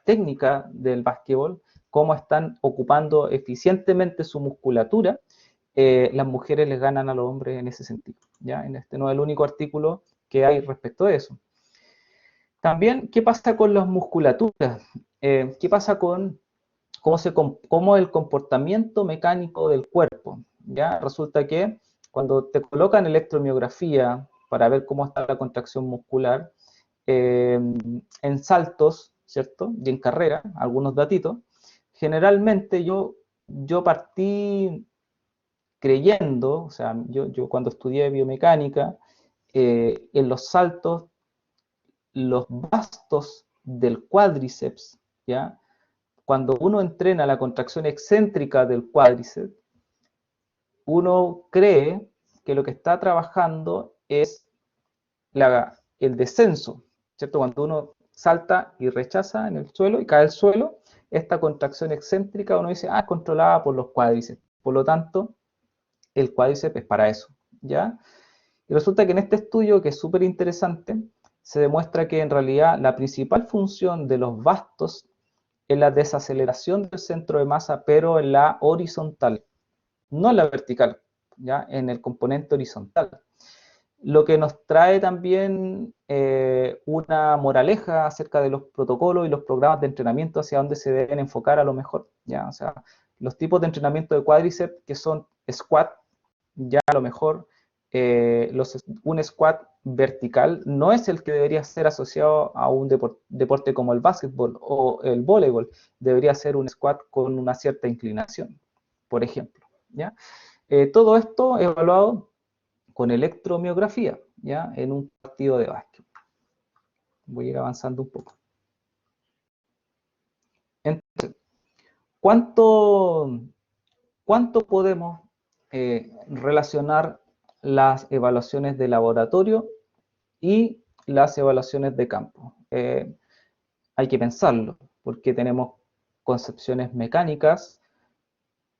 del básquetbol, cómo están ocupando eficientemente su musculatura, las mujeres les ganan a los hombres en ese sentido, ¿ya? En este no es el único artículo que hay respecto de eso. También, ¿qué pasa con las musculaturas? ¿Qué pasa con cómo el comportamiento mecánico del cuerpo? ¿Ya? Resulta que cuando te colocan electromiografía para ver cómo está la contracción muscular, en saltos, ¿cierto? Y en carrera, algunos datitos, generalmente yo partí creyendo, o sea, yo cuando estudié biomecánica, en los saltos, los bastos del cuádriceps, ¿ya? Cuando uno entrena la contracción excéntrica del cuádriceps, uno cree que lo que está trabajando es el descenso, ¿cierto? Cuando uno salta y rechaza en el suelo y cae al suelo, esta contracción excéntrica uno dice, es controlada por los cuádriceps. Por lo tanto, el cuádriceps es para eso, ¿ya? Y resulta que en este estudio, que es súper interesante, se demuestra que en realidad la principal función de los bastos es la desaceleración del centro de masa, pero en la horizontal, no en la vertical, ¿ya? En el componente horizontal. Lo que nos trae también una moraleja acerca de los protocolos y los programas de entrenamiento hacia dónde se deben enfocar a lo mejor, ¿ya? O sea, los tipos de entrenamiento de cuádriceps que son squat, ya a lo mejor un squat vertical no es el que debería ser asociado a un deporte como el básquetbol o el voleibol, debería ser un squat con una cierta inclinación, por ejemplo, ¿ya? Todo esto evaluado con electromiografía, ¿ya? En un partido de básquet. Voy a ir avanzando un poco. Entonces, ¿cuánto podemos relacionar las evaluaciones de laboratorio y las evaluaciones de campo? Hay que pensarlo, porque tenemos concepciones mecánicas,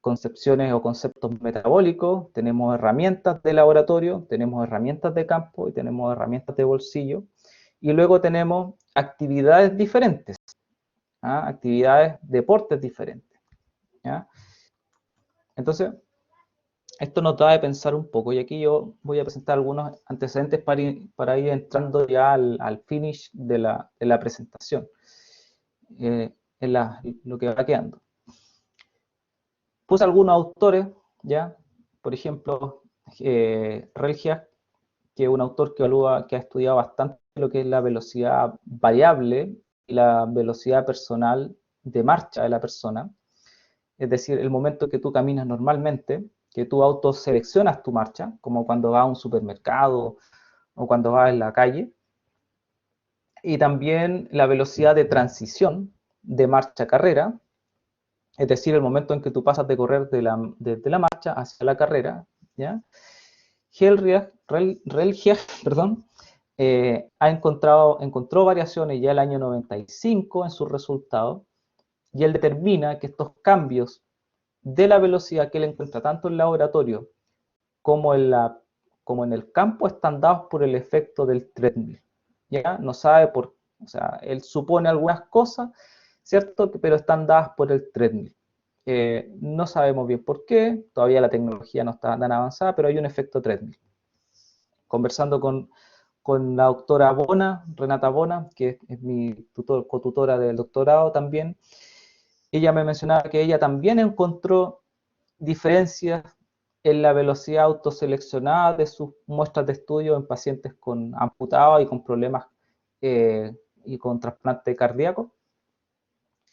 concepciones o conceptos metabólicos, tenemos herramientas de laboratorio, tenemos herramientas de campo y tenemos herramientas de bolsillo. Y luego tenemos actividades diferentes, ¿ah? Actividades, deportes diferentes, ¿ya? Entonces, esto nos da de pensar un poco, y aquí yo voy a presentar algunos antecedentes para ir entrando ya al finish de la presentación, en lo que va quedando. Puse algunos autores, ¿ya? Por ejemplo, Relgia, que es un autor que ha estudiado bastante lo que es la velocidad variable y la velocidad personal de marcha de la persona. Es decir, el momento que tú caminas normalmente, que tú autoseleccionas tu marcha, como cuando vas a un supermercado o cuando vas en la calle, y también la velocidad de transición de marcha a carrera, es decir, el momento en que tú pasas de correr desde la marcha hacia la carrera, ¿ya? Relgia, perdón, encontró variaciones ya el año 95 en sus resultados, y él determina que estos cambios de la velocidad que él encuentra tanto en el laboratorio como en el campo están dados por el efecto del treadmill. ¿Ya? No sabe por, o sea, él supone algunas cosas, ¿cierto? Pero están dadas por el treadmill. No sabemos bien por qué, todavía la tecnología no está tan avanzada, pero hay un efecto treadmill. Conversando con la doctora Bona, Renata Bona, que es mi cotutora del doctorado también, ella me mencionaba que ella también encontró diferencias en la velocidad autoseleccionada de sus muestras de estudio en pacientes con amputados y con problemas y con trasplante cardíaco.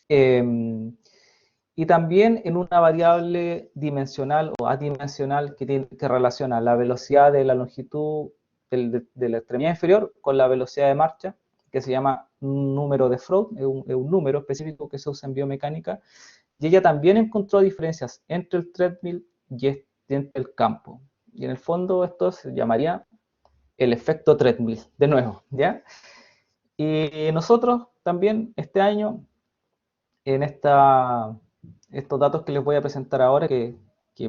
Y también en una variable dimensional o adimensional que relaciona la velocidad de la longitud de la extremidad inferior con la velocidad de marcha, que se llama número de Freud, es un número específico que se usa en biomecánica, y ella también encontró diferencias entre el treadmill y entre el campo. Y en el fondo esto se llamaría el efecto treadmill, de nuevo, ¿ya? Y nosotros también este año, en estos datos que les voy a presentar ahora, que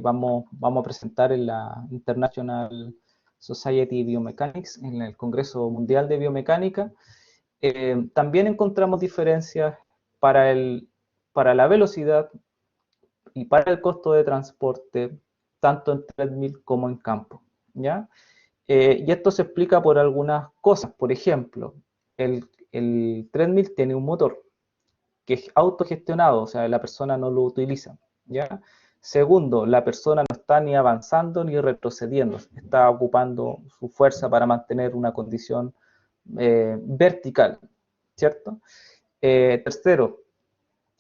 vamos a presentar en la International Society of Biomechanics, en el Congreso Mundial de Biomecánica, también encontramos diferencias para la velocidad y para el costo de transporte, tanto en treadmill como en campo, ¿ya? Y esto se explica por algunas cosas. Por ejemplo, el treadmill tiene un motor que es autogestionado, o sea, la persona no lo utiliza, ¿ya? Segundo, la persona no está ni avanzando ni retrocediendo, está ocupando su fuerza para mantener una condición vertical, ¿cierto? Tercero,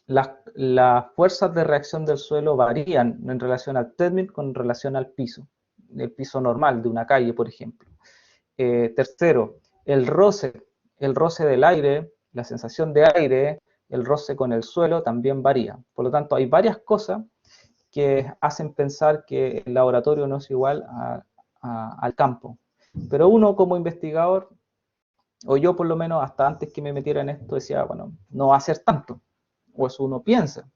las fuerzas de reacción del suelo varían en relación al treadmill con relación al piso, el piso normal de una calle, por ejemplo. Tercero, el roce del aire, la sensación de aire, el roce con el suelo también varía. Por lo tanto, hay varias cosas que hacen pensar que el laboratorio no es igual al campo. Pero uno como investigador, o yo por lo menos hasta antes que me metiera en esto, decía, bueno, no va a ser tanto. O eso uno piensa,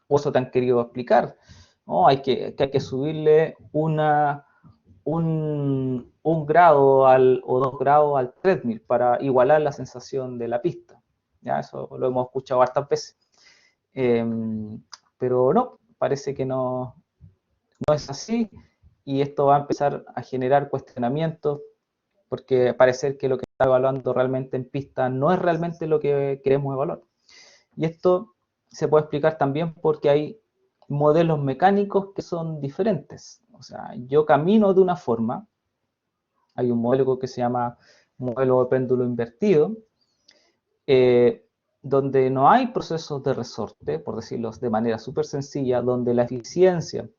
o eso te han querido explicar. No, hay que subirle un grado o 2 grados al treadmill para igualar la sensación de la pista. Ya, eso lo hemos escuchado hartas veces. Pero no, parece que no es así, y esto va a empezar a generar cuestionamientos, porque parece que lo que está evaluando realmente en pista no es realmente lo que queremos evaluar. Y esto se puede explicar también porque hay modelos mecánicos que son diferentes. O sea, yo camino de una forma, hay un modelo que se llama modelo de péndulo invertido, donde no hay procesos de resorte, por decirlo de manera súper sencilla, donde la eficiencia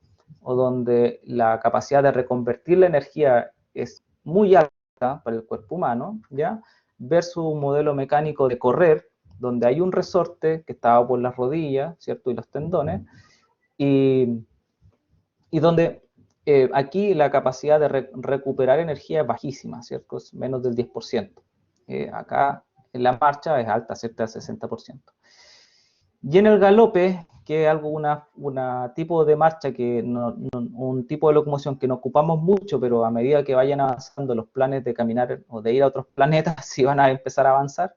o donde la capacidad de reconvertir la energía es muy alta para el cuerpo humano, ¿ya? Versus un modelo mecánico de correr, donde hay un resorte que está por las rodillas, ¿cierto? Y los tendones, y donde aquí la capacidad de recuperar energía es bajísima, ¿cierto? Es menos del 10%. Acá en la marcha es alta, cerca del 60%. Y en el galope, que es algo, tipo de marcha, un tipo de locomoción que no ocupamos mucho, pero a medida que vayan avanzando los planes de caminar o de ir a otros planetas, si van a empezar a avanzar,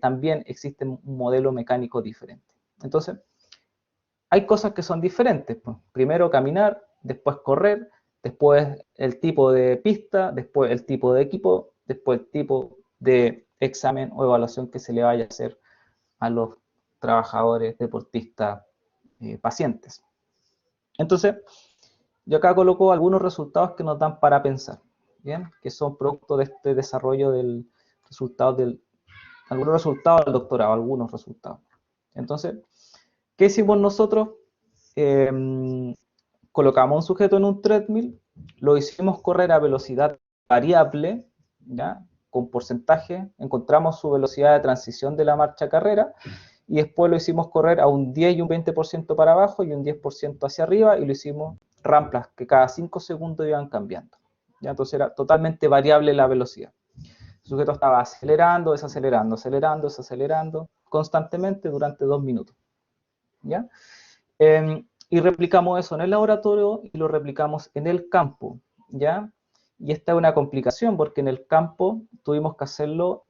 también existe un modelo mecánico diferente. Entonces, hay cosas que son diferentes. Pues. Primero caminar, después correr, después el tipo de pista, después el tipo de equipo, después el tipo de examen o evaluación que se le vaya a hacer a los trabajadores, deportistas, pacientes. Entonces, yo acá coloco algunos resultados que nos dan para pensar, ¿bien? Que son producto de este desarrollo algunos resultados del doctorado, algunos resultados. Entonces, ¿qué hicimos nosotros? Colocamos un sujeto en un treadmill, lo hicimos correr a velocidad variable, ¿ya? Con porcentaje, encontramos su velocidad de transición de la marcha carrera, y después lo hicimos correr a un 10 y un 20% para abajo y un 10% hacia arriba, y lo hicimos ramplas que cada 5 segundos iban cambiando. ¿Ya? Entonces era totalmente variable la velocidad. El sujeto estaba acelerando, desacelerando, acelerando, desacelerando, constantemente durante 2 minutos. ¿Ya? Y replicamos eso en el laboratorio y lo replicamos en el campo, ¿ya? Y esta es una complicación porque en el campo tuvimos que hacerlo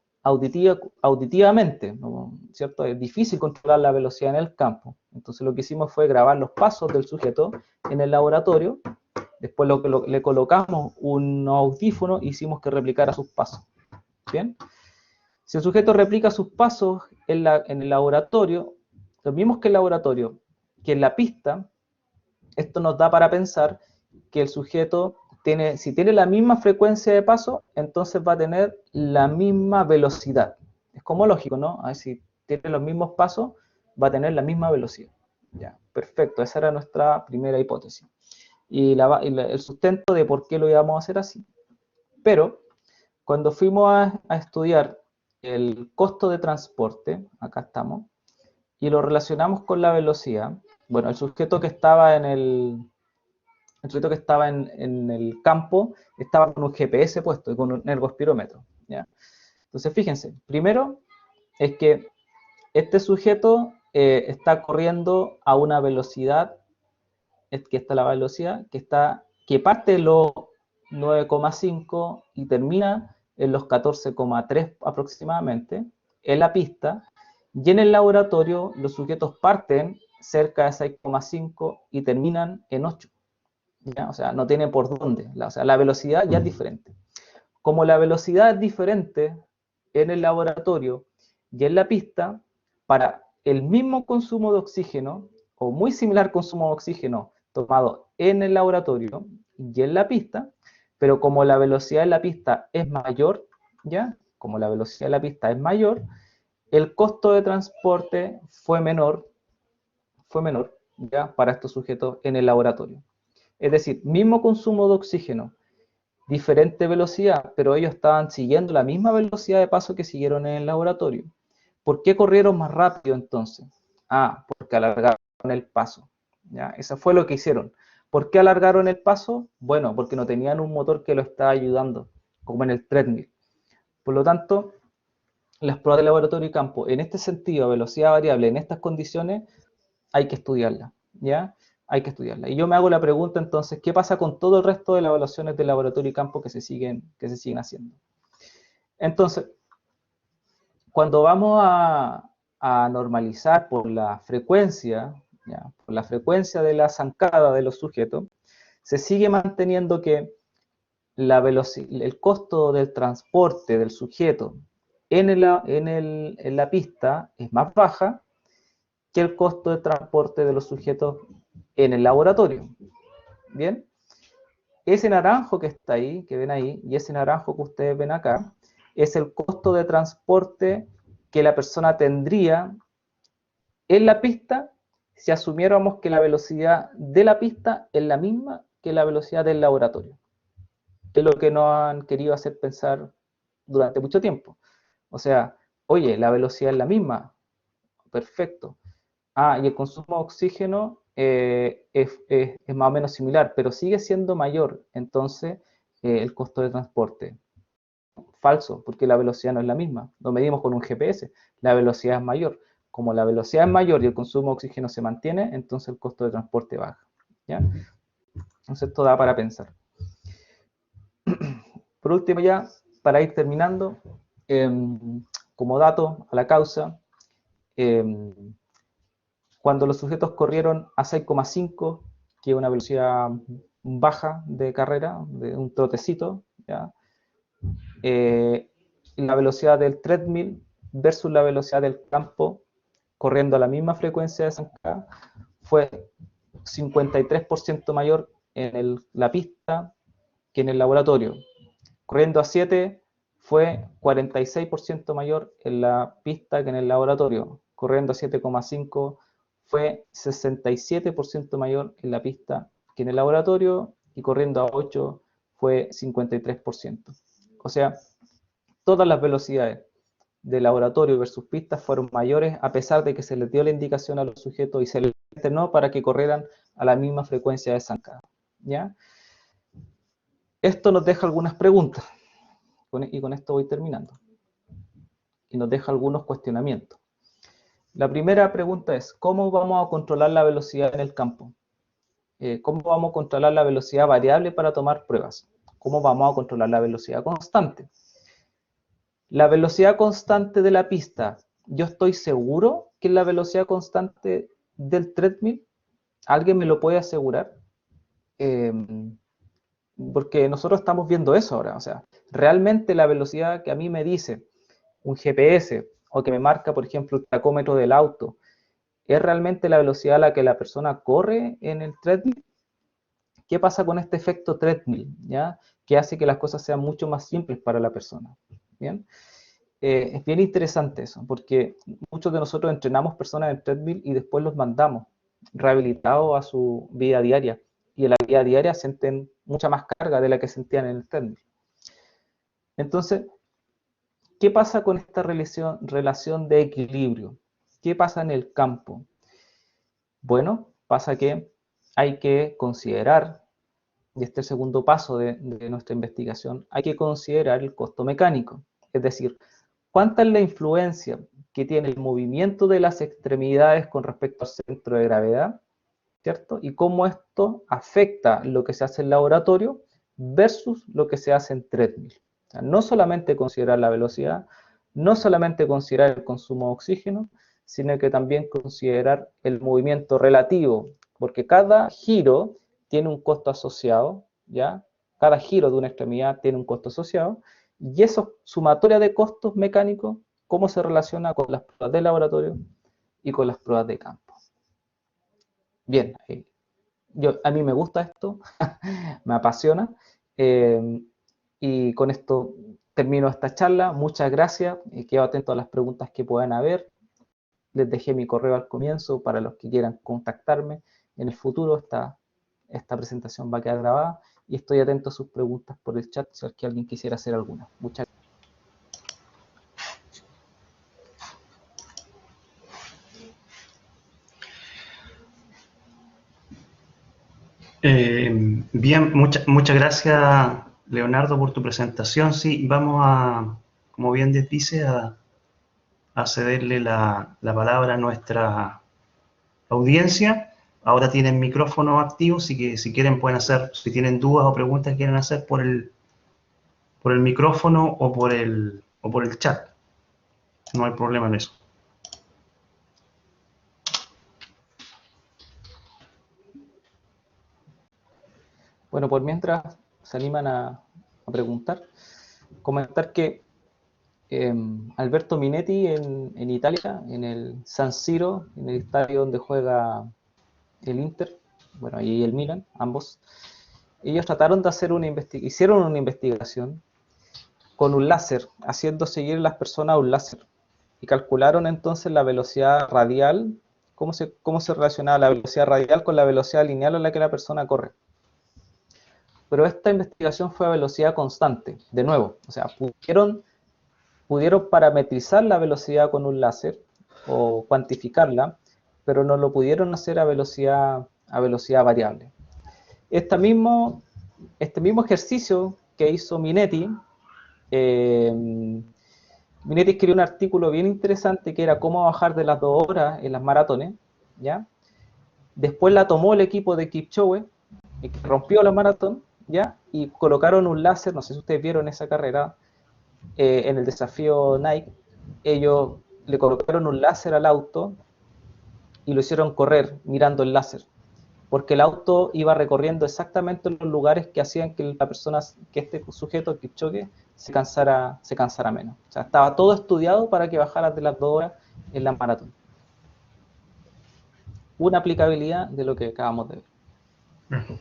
auditivamente, ¿no? ¿Cierto? Es difícil controlar la velocidad en el campo. Entonces lo que hicimos fue grabar los pasos del sujeto en el laboratorio, después le colocamos un audífono e hicimos que replicara sus pasos, ¿bien? Si el sujeto replica sus pasos en el laboratorio, lo mismo que el laboratorio, que en la pista, esto nos da para pensar que el sujeto si tiene la misma frecuencia de paso, entonces va a tener la misma velocidad. Es como lógico, ¿no? A ver, si tiene los mismos pasos, va a tener la misma velocidad. Ya, perfecto, esa era nuestra primera hipótesis. Y el sustento de por qué lo íbamos a hacer así. Pero, cuando fuimos a estudiar el costo de transporte, acá estamos, y lo relacionamos con la velocidad, bueno, el sujeto que estaba en el campo estaba con un GPS puesto y con un ergospirómetro. ¿Ya? Entonces, fíjense, primero es que este sujeto está corriendo a una velocidad, que está la velocidad, que parte de los 9,5 y termina en los 14,3 aproximadamente, en la pista, y en el laboratorio los sujetos parten cerca de 6,5 y terminan en 8. ¿Ya? O sea, no tiene por dónde. O sea, la velocidad ya es diferente. Como la velocidad es diferente en el laboratorio y en la pista, para el mismo consumo de oxígeno, o muy similar consumo de oxígeno tomado en el laboratorio y en la pista, pero como la velocidad en la pista es mayor, ¿ya? Como la velocidad de la pista es mayor, el costo de transporte fue menor, ¿ya? Para estos sujetos en el laboratorio. Es decir, mismo consumo de oxígeno, diferente velocidad, pero ellos estaban siguiendo la misma velocidad de paso que siguieron en el laboratorio. ¿Por qué corrieron más rápido entonces? Ah, porque alargaron el paso. ¿Ya? Eso fue lo que hicieron. ¿Por qué alargaron el paso? Bueno, porque no tenían un motor que lo estaba ayudando, como en el treadmill. Por lo tanto, las pruebas de laboratorio y campo, en este sentido, velocidad variable, en estas condiciones, hay que estudiarla, ¿ya? Hay que estudiarla. Y yo me hago la pregunta entonces, ¿qué pasa con todo el resto de las evaluaciones de laboratorio y campo que se siguen haciendo? Entonces, cuando vamos a normalizar por la frecuencia, ¿ya? Por la frecuencia de la zancada de los sujetos, se sigue manteniendo que el costo del transporte del sujeto en la pista es más baja que el costo de transporte de los sujetos en el laboratorio. Bien, ese naranjo que está ahí, que ven ahí, y ese naranjo que ustedes ven acá, es el costo de transporte que la persona tendría en la pista si asumiéramos que la velocidad de la pista es la misma que la velocidad del laboratorio. Es lo que nos han querido hacer pensar durante mucho tiempo. O sea, oye, la velocidad es la misma, perfecto. Ah, y el consumo de oxígeno es más o menos similar, pero sigue siendo mayor, entonces, el costo de transporte. Falso, porque la velocidad no es la misma. Lo medimos con un GPS, la velocidad es mayor. Como la velocidad es mayor y el consumo de oxígeno se mantiene, entonces el costo de transporte baja, ¿ya? Entonces esto da para pensar. Por último ya, para ir terminando, como dato a la causa, cuando los sujetos corrieron a 6,5, que es una velocidad baja de carrera, de un trotecito, ¿ya? La velocidad del treadmill versus la velocidad del campo corriendo a la misma frecuencia de zancada fue 53% mayor en la pista que en el laboratorio. Corriendo a 7 fue 46% mayor en la pista que en el laboratorio. Corriendo a 7,5 fue 67% mayor en la pista que en el laboratorio, y corriendo a 8 fue 53%. O sea, todas las velocidades de laboratorio versus pistas fueron mayores, a pesar de que se les dio la indicación a los sujetos y se les entrenó para que corrieran a la misma frecuencia de zancada, ¿ya? Esto nos deja algunas preguntas, y con esto voy terminando, y nos deja algunos cuestionamientos. La primera pregunta es, ¿cómo vamos a controlar la velocidad en el campo? ¿Cómo vamos a controlar la velocidad variable para tomar pruebas? ¿Cómo vamos a controlar la velocidad constante? La velocidad constante de la pista, ¿yo estoy seguro que es la velocidad constante del treadmill? ¿Alguien me lo puede asegurar? Porque nosotros estamos viendo eso ahora, o sea, realmente la velocidad que a mí me dice un GPS o que me marca, por ejemplo, el tacómetro del auto, ¿es realmente la velocidad a la que la persona corre en el treadmill? ¿Qué pasa con este efecto treadmill, ¿ya? Que hace que las cosas sean mucho más simples para la persona, ¿bien? Es bien interesante eso, porque muchos de nosotros entrenamos personas en treadmill y después los mandamos rehabilitados a su vida diaria, y en la vida diaria sienten mucha más carga de la que sentían en el treadmill. Entonces, ¿qué pasa con esta relación de equilibrio? ¿Qué pasa en el campo? Bueno, pasa que hay que considerar, y este es el segundo paso de nuestra investigación, hay que considerar el costo mecánico, es decir, ¿cuánta es la influencia que tiene el movimiento de las extremidades con respecto al centro de gravedad? ¿Cierto? Y cómo esto afecta lo que se hace en laboratorio versus lo que se hace en treadmill. O sea, no solamente considerar la velocidad, no solamente considerar el consumo de oxígeno, sino que también considerar el movimiento relativo, porque cada giro tiene un costo asociado, ¿ya? Cada giro de una extremidad tiene un costo asociado, y esa sumatoria de costos mecánicos, cómo se relaciona con las pruebas de laboratorio y con las pruebas de campo. Bien, a mí me gusta esto, me apasiona, y con esto termino esta charla. Muchas gracias, quedo atento a las preguntas que puedan haber. Les dejé mi correo al comienzo para los que quieran contactarme. En el futuro esta presentación va a quedar grabada, y estoy atento a sus preguntas por el chat si es que alguien quisiera hacer alguna. Muchas gracias. Bien, muchas gracias, Leonardo, por tu presentación. Sí, vamos a, como bien dice, a cederle la palabra a nuestra audiencia. Ahora tienen micrófono activo, así que si quieren pueden hacer, si tienen dudas o preguntas que quieren hacer por el micrófono o por el chat. No hay problema en eso. Bueno, por mientras se animan a preguntar, comentar que Alberto Minetti en Italia, en el San Siro, en el estadio donde juega el Inter, bueno, y el Milan, ambos, ellos trataron de hacer hicieron una investigación con un láser, haciendo seguir a las personas a un láser, y calcularon entonces la velocidad radial, cómo se relacionaba la velocidad radial con la velocidad lineal a la que la persona corre. Pero esta investigación fue a velocidad constante, de nuevo, o sea, pudieron parametrizar la velocidad con un láser o cuantificarla, pero no lo pudieron hacer a velocidad variable. Este mismo ejercicio que hizo Minetti, Minetti escribió un artículo bien interesante que era cómo bajar de las 2 horas en las maratones, ¿ya? Después la tomó el equipo de Kipchoge, rompió la maratón, ¿ya? Y colocaron un láser, no sé si ustedes vieron esa carrera, en el desafío Nike, ellos le colocaron un láser al auto y lo hicieron correr mirando el láser, porque el auto iba recorriendo exactamente los lugares que hacían que la persona, que este sujeto, Kipchoge, se cansara menos. O sea, estaba todo estudiado para que bajara de las 2 horas en la maratón. Una aplicabilidad de lo que acabamos de ver.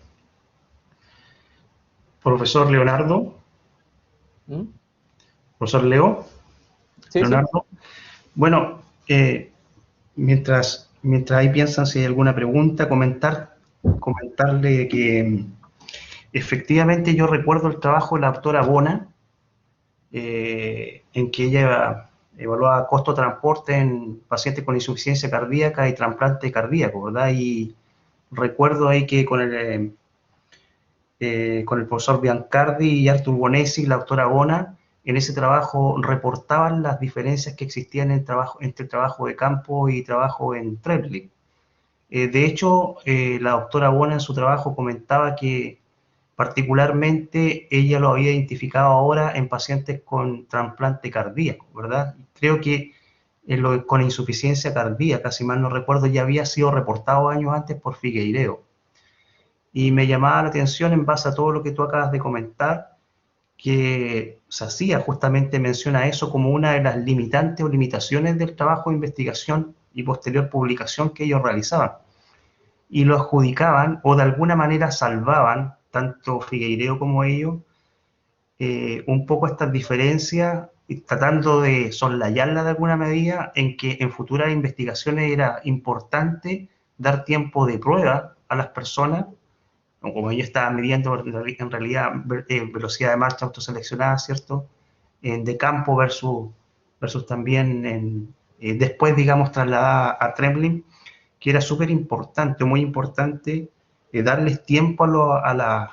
Profesor Leonardo, ¿Mm? profesor Leo, Sí, sí. Leonardo. Bueno, mientras ahí piensan si hay alguna pregunta, comentarle que efectivamente yo recuerdo el trabajo de la doctora Bona, en que ella evaluaba costo de transporte en pacientes con insuficiencia cardíaca y trasplante cardíaco, ¿verdad? Y recuerdo ahí que con el profesor Biancardi y Artur Bonesi, la doctora Bona, en ese trabajo reportaban las diferencias que existían entre trabajo de campo y trabajo en Trebling. De hecho, la doctora Bona en su trabajo comentaba que particularmente ella lo había identificado ahora en pacientes con trasplante cardíaco, ¿verdad? Creo que con insuficiencia cardíaca, si mal no recuerdo, ya había sido reportado años antes por Figueiredo. Y me llamaba la atención en base a todo lo que tú acabas de comentar, que Sacía justamente menciona eso como una de las limitantes o limitaciones del trabajo de investigación y posterior publicación que ellos realizaban. Y lo adjudicaban o de alguna manera salvaban, tanto Figueiredo como ellos, un poco estas diferencias, tratando de soslayarlas de alguna medida, en que en futuras investigaciones era importante dar tiempo de prueba a las personas, como ellos estaban midiendo en realidad velocidad de marcha autoseleccionada, ¿cierto? De campo versus también después, digamos, trasladada a Trembling, que era súper importante, muy importante, darles tiempo a las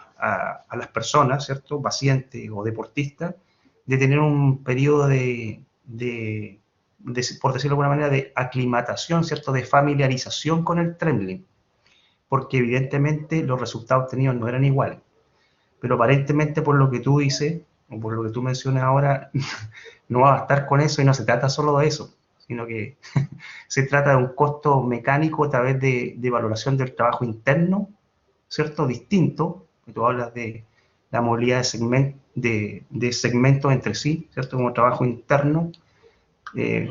personas, ¿cierto? Pacientes o deportistas, de tener un periodo por decirlo de alguna manera, de aclimatación, ¿cierto? De familiarización con el Trembling, porque evidentemente los resultados obtenidos no eran iguales. Pero aparentemente por lo que tú dices, o por lo que tú mencionas ahora, no va a bastar con eso y no se trata solo de eso, sino que se trata de un costo mecánico a través de valoración del trabajo interno, ¿cierto? Distinto, que tú hablas de la movilidad de segmentos entre sí, ¿cierto? Como trabajo interno,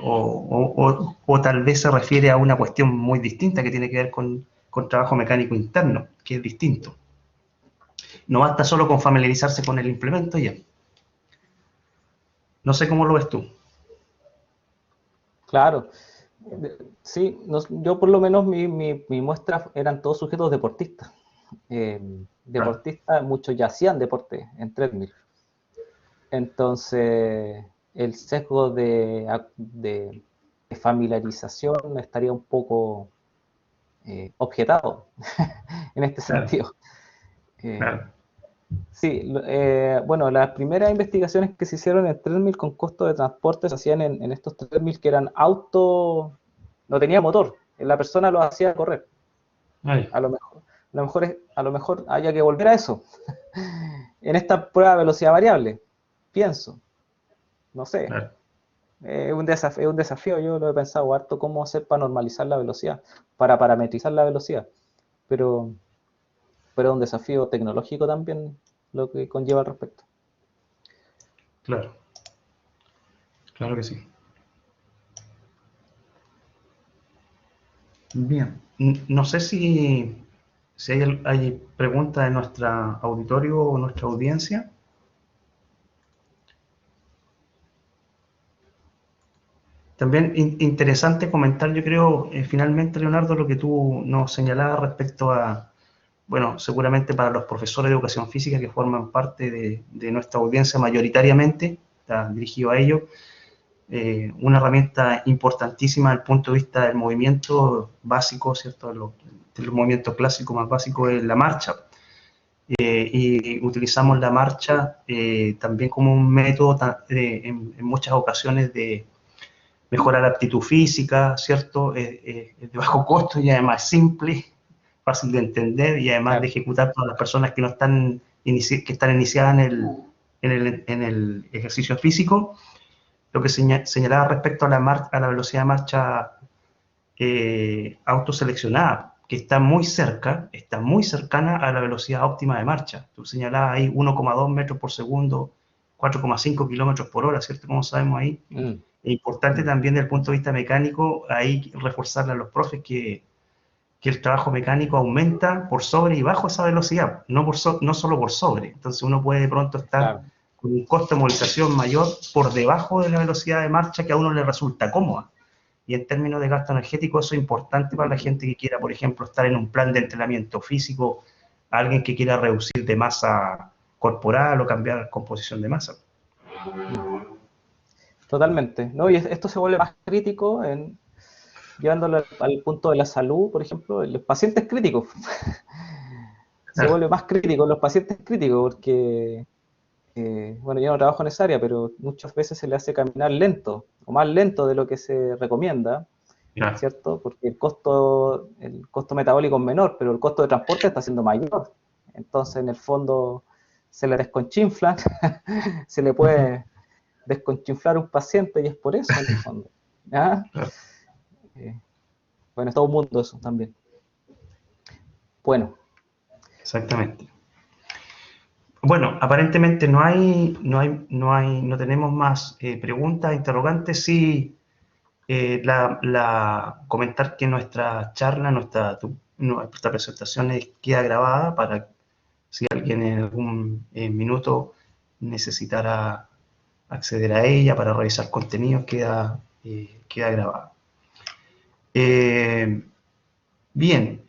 o tal vez se refiere a una cuestión muy distinta que tiene que ver con trabajo mecánico interno, que es distinto. No basta solo con familiarizarse con el implemento ya. No sé cómo lo ves tú. Claro. Sí, yo por lo menos mi muestra eran todos sujetos deportistas. Claro, Deportistas, muchos ya hacían deporte en treadmill. Entonces, el sesgo de familiarización estaría un poco objetado en este claro, sentido. Eh, claro. sí, bueno, las primeras investigaciones que se hicieron en treadmill con costo de transporte se hacían en estos treadmill que eran no tenía motor, la persona lo hacía correr. Ay, A lo mejor haya que volver a eso. En esta prueba de velocidad variable, pienso, no sé, claro, es un desafío, yo lo he pensado harto cómo hacer para normalizar la velocidad, para parametrizar la velocidad, pero, pero es un desafío tecnológico también lo que conlleva al respecto. claro, claro que sí. Bien. No sé si hay preguntas de nuestro auditorio o nuestra audiencia. También interesante comentar, yo creo, finalmente, Leonardo, lo que tú nos señalabas respecto a, bueno, seguramente para los profesores de educación física que forman parte de nuestra audiencia mayoritariamente, está dirigido a ellos, una herramienta importantísima desde el punto de vista del movimiento básico, ¿cierto? De los movimientos clásicos más básicos es la marcha. y utilizamos la marcha también como un método en muchas ocasiones de mejorar la aptitud física, ¿cierto? Es de bajo costo y además simple, fácil de entender y además de Claro. ejecutar para las personas que no están, que están iniciadas en el ejercicio físico. Lo que señalaba respecto a la velocidad de marcha autoseleccionada, que está muy cercana a la velocidad óptima de marcha. Tú señalabas ahí 1,2 metros por segundo, 4,5 kilómetros por hora, ¿cierto? Como sabemos ahí. Es importante también desde el punto de vista mecánico, ahí reforzarle a los profes que el trabajo mecánico aumenta por sobre y bajo esa velocidad, no solo por sobre. Entonces uno puede de pronto estar Claro. con un costo de movilización mayor por debajo de la velocidad de marcha que a uno le resulta cómoda. Y en términos de gasto energético eso es importante para la gente que quiera, por ejemplo, estar en un plan de entrenamiento físico, alguien que quiera reducir de masa corporal o cambiar composición de masa. Totalmente, ¿no? Y esto se vuelve más crítico llevándolo al punto de la salud, por ejemplo, en los pacientes críticos. Se Claro. vuelve más crítico en los pacientes críticos porque, bueno, yo no trabajo en esa área, pero muchas veces se le hace caminar lento, o más lento de lo que se recomienda, Claro. ¿cierto? Porque el costo metabólico es menor, pero el costo de transporte está siendo mayor. Entonces, en el fondo, se le desconchinflan, se le puede desconchinflar un paciente y es por eso, en el fondo. ¿Ya? Claro. Bueno, es todo un mundo eso también. Bueno. Exactamente. Bueno, aparentemente no tenemos más preguntas, interrogantes. Sí, comentar que nuestra charla, nuestra presentación queda grabada para si alguien en algún minuto necesitara acceder a ella para revisar contenidos, queda grabada. Bien,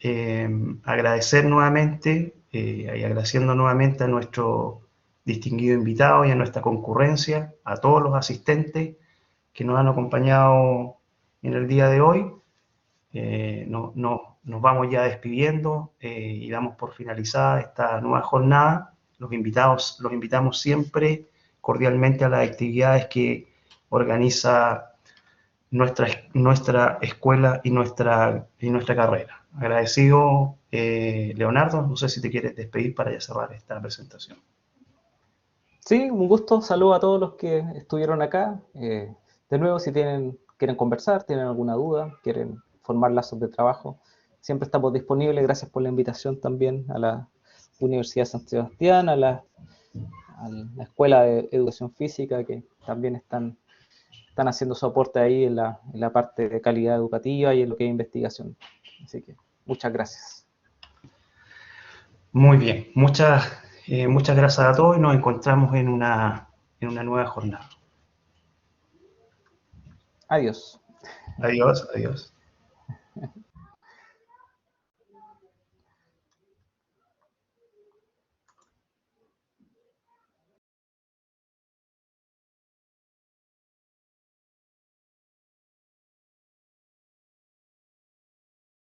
agradecer nuevamente y agradeciendo nuevamente a nuestro distinguido invitado y a nuestra concurrencia, a todos los asistentes que nos han acompañado en el día de hoy. Nos vamos ya despidiendo y damos por finalizada esta nueva jornada. Los invitamos siempre cordialmente a las actividades que organiza nuestra escuela y nuestra carrera. Agradecido, Leonardo, no sé si te quieres despedir para ya cerrar esta presentación. Sí, un gusto, saludo a todos los que estuvieron acá. De nuevo, si quieren conversar, tienen alguna duda, quieren formar lazos de trabajo, siempre estamos disponibles. Gracias por la invitación también a la Universidad de San Sebastián, a la Escuela de Educación Física, que también están haciendo su aporte ahí en la parte de calidad educativa y en lo que es investigación. Así que muchas gracias. Muy bien, muchas gracias a todos y nos encontramos en una nueva jornada. Adiós. Adiós.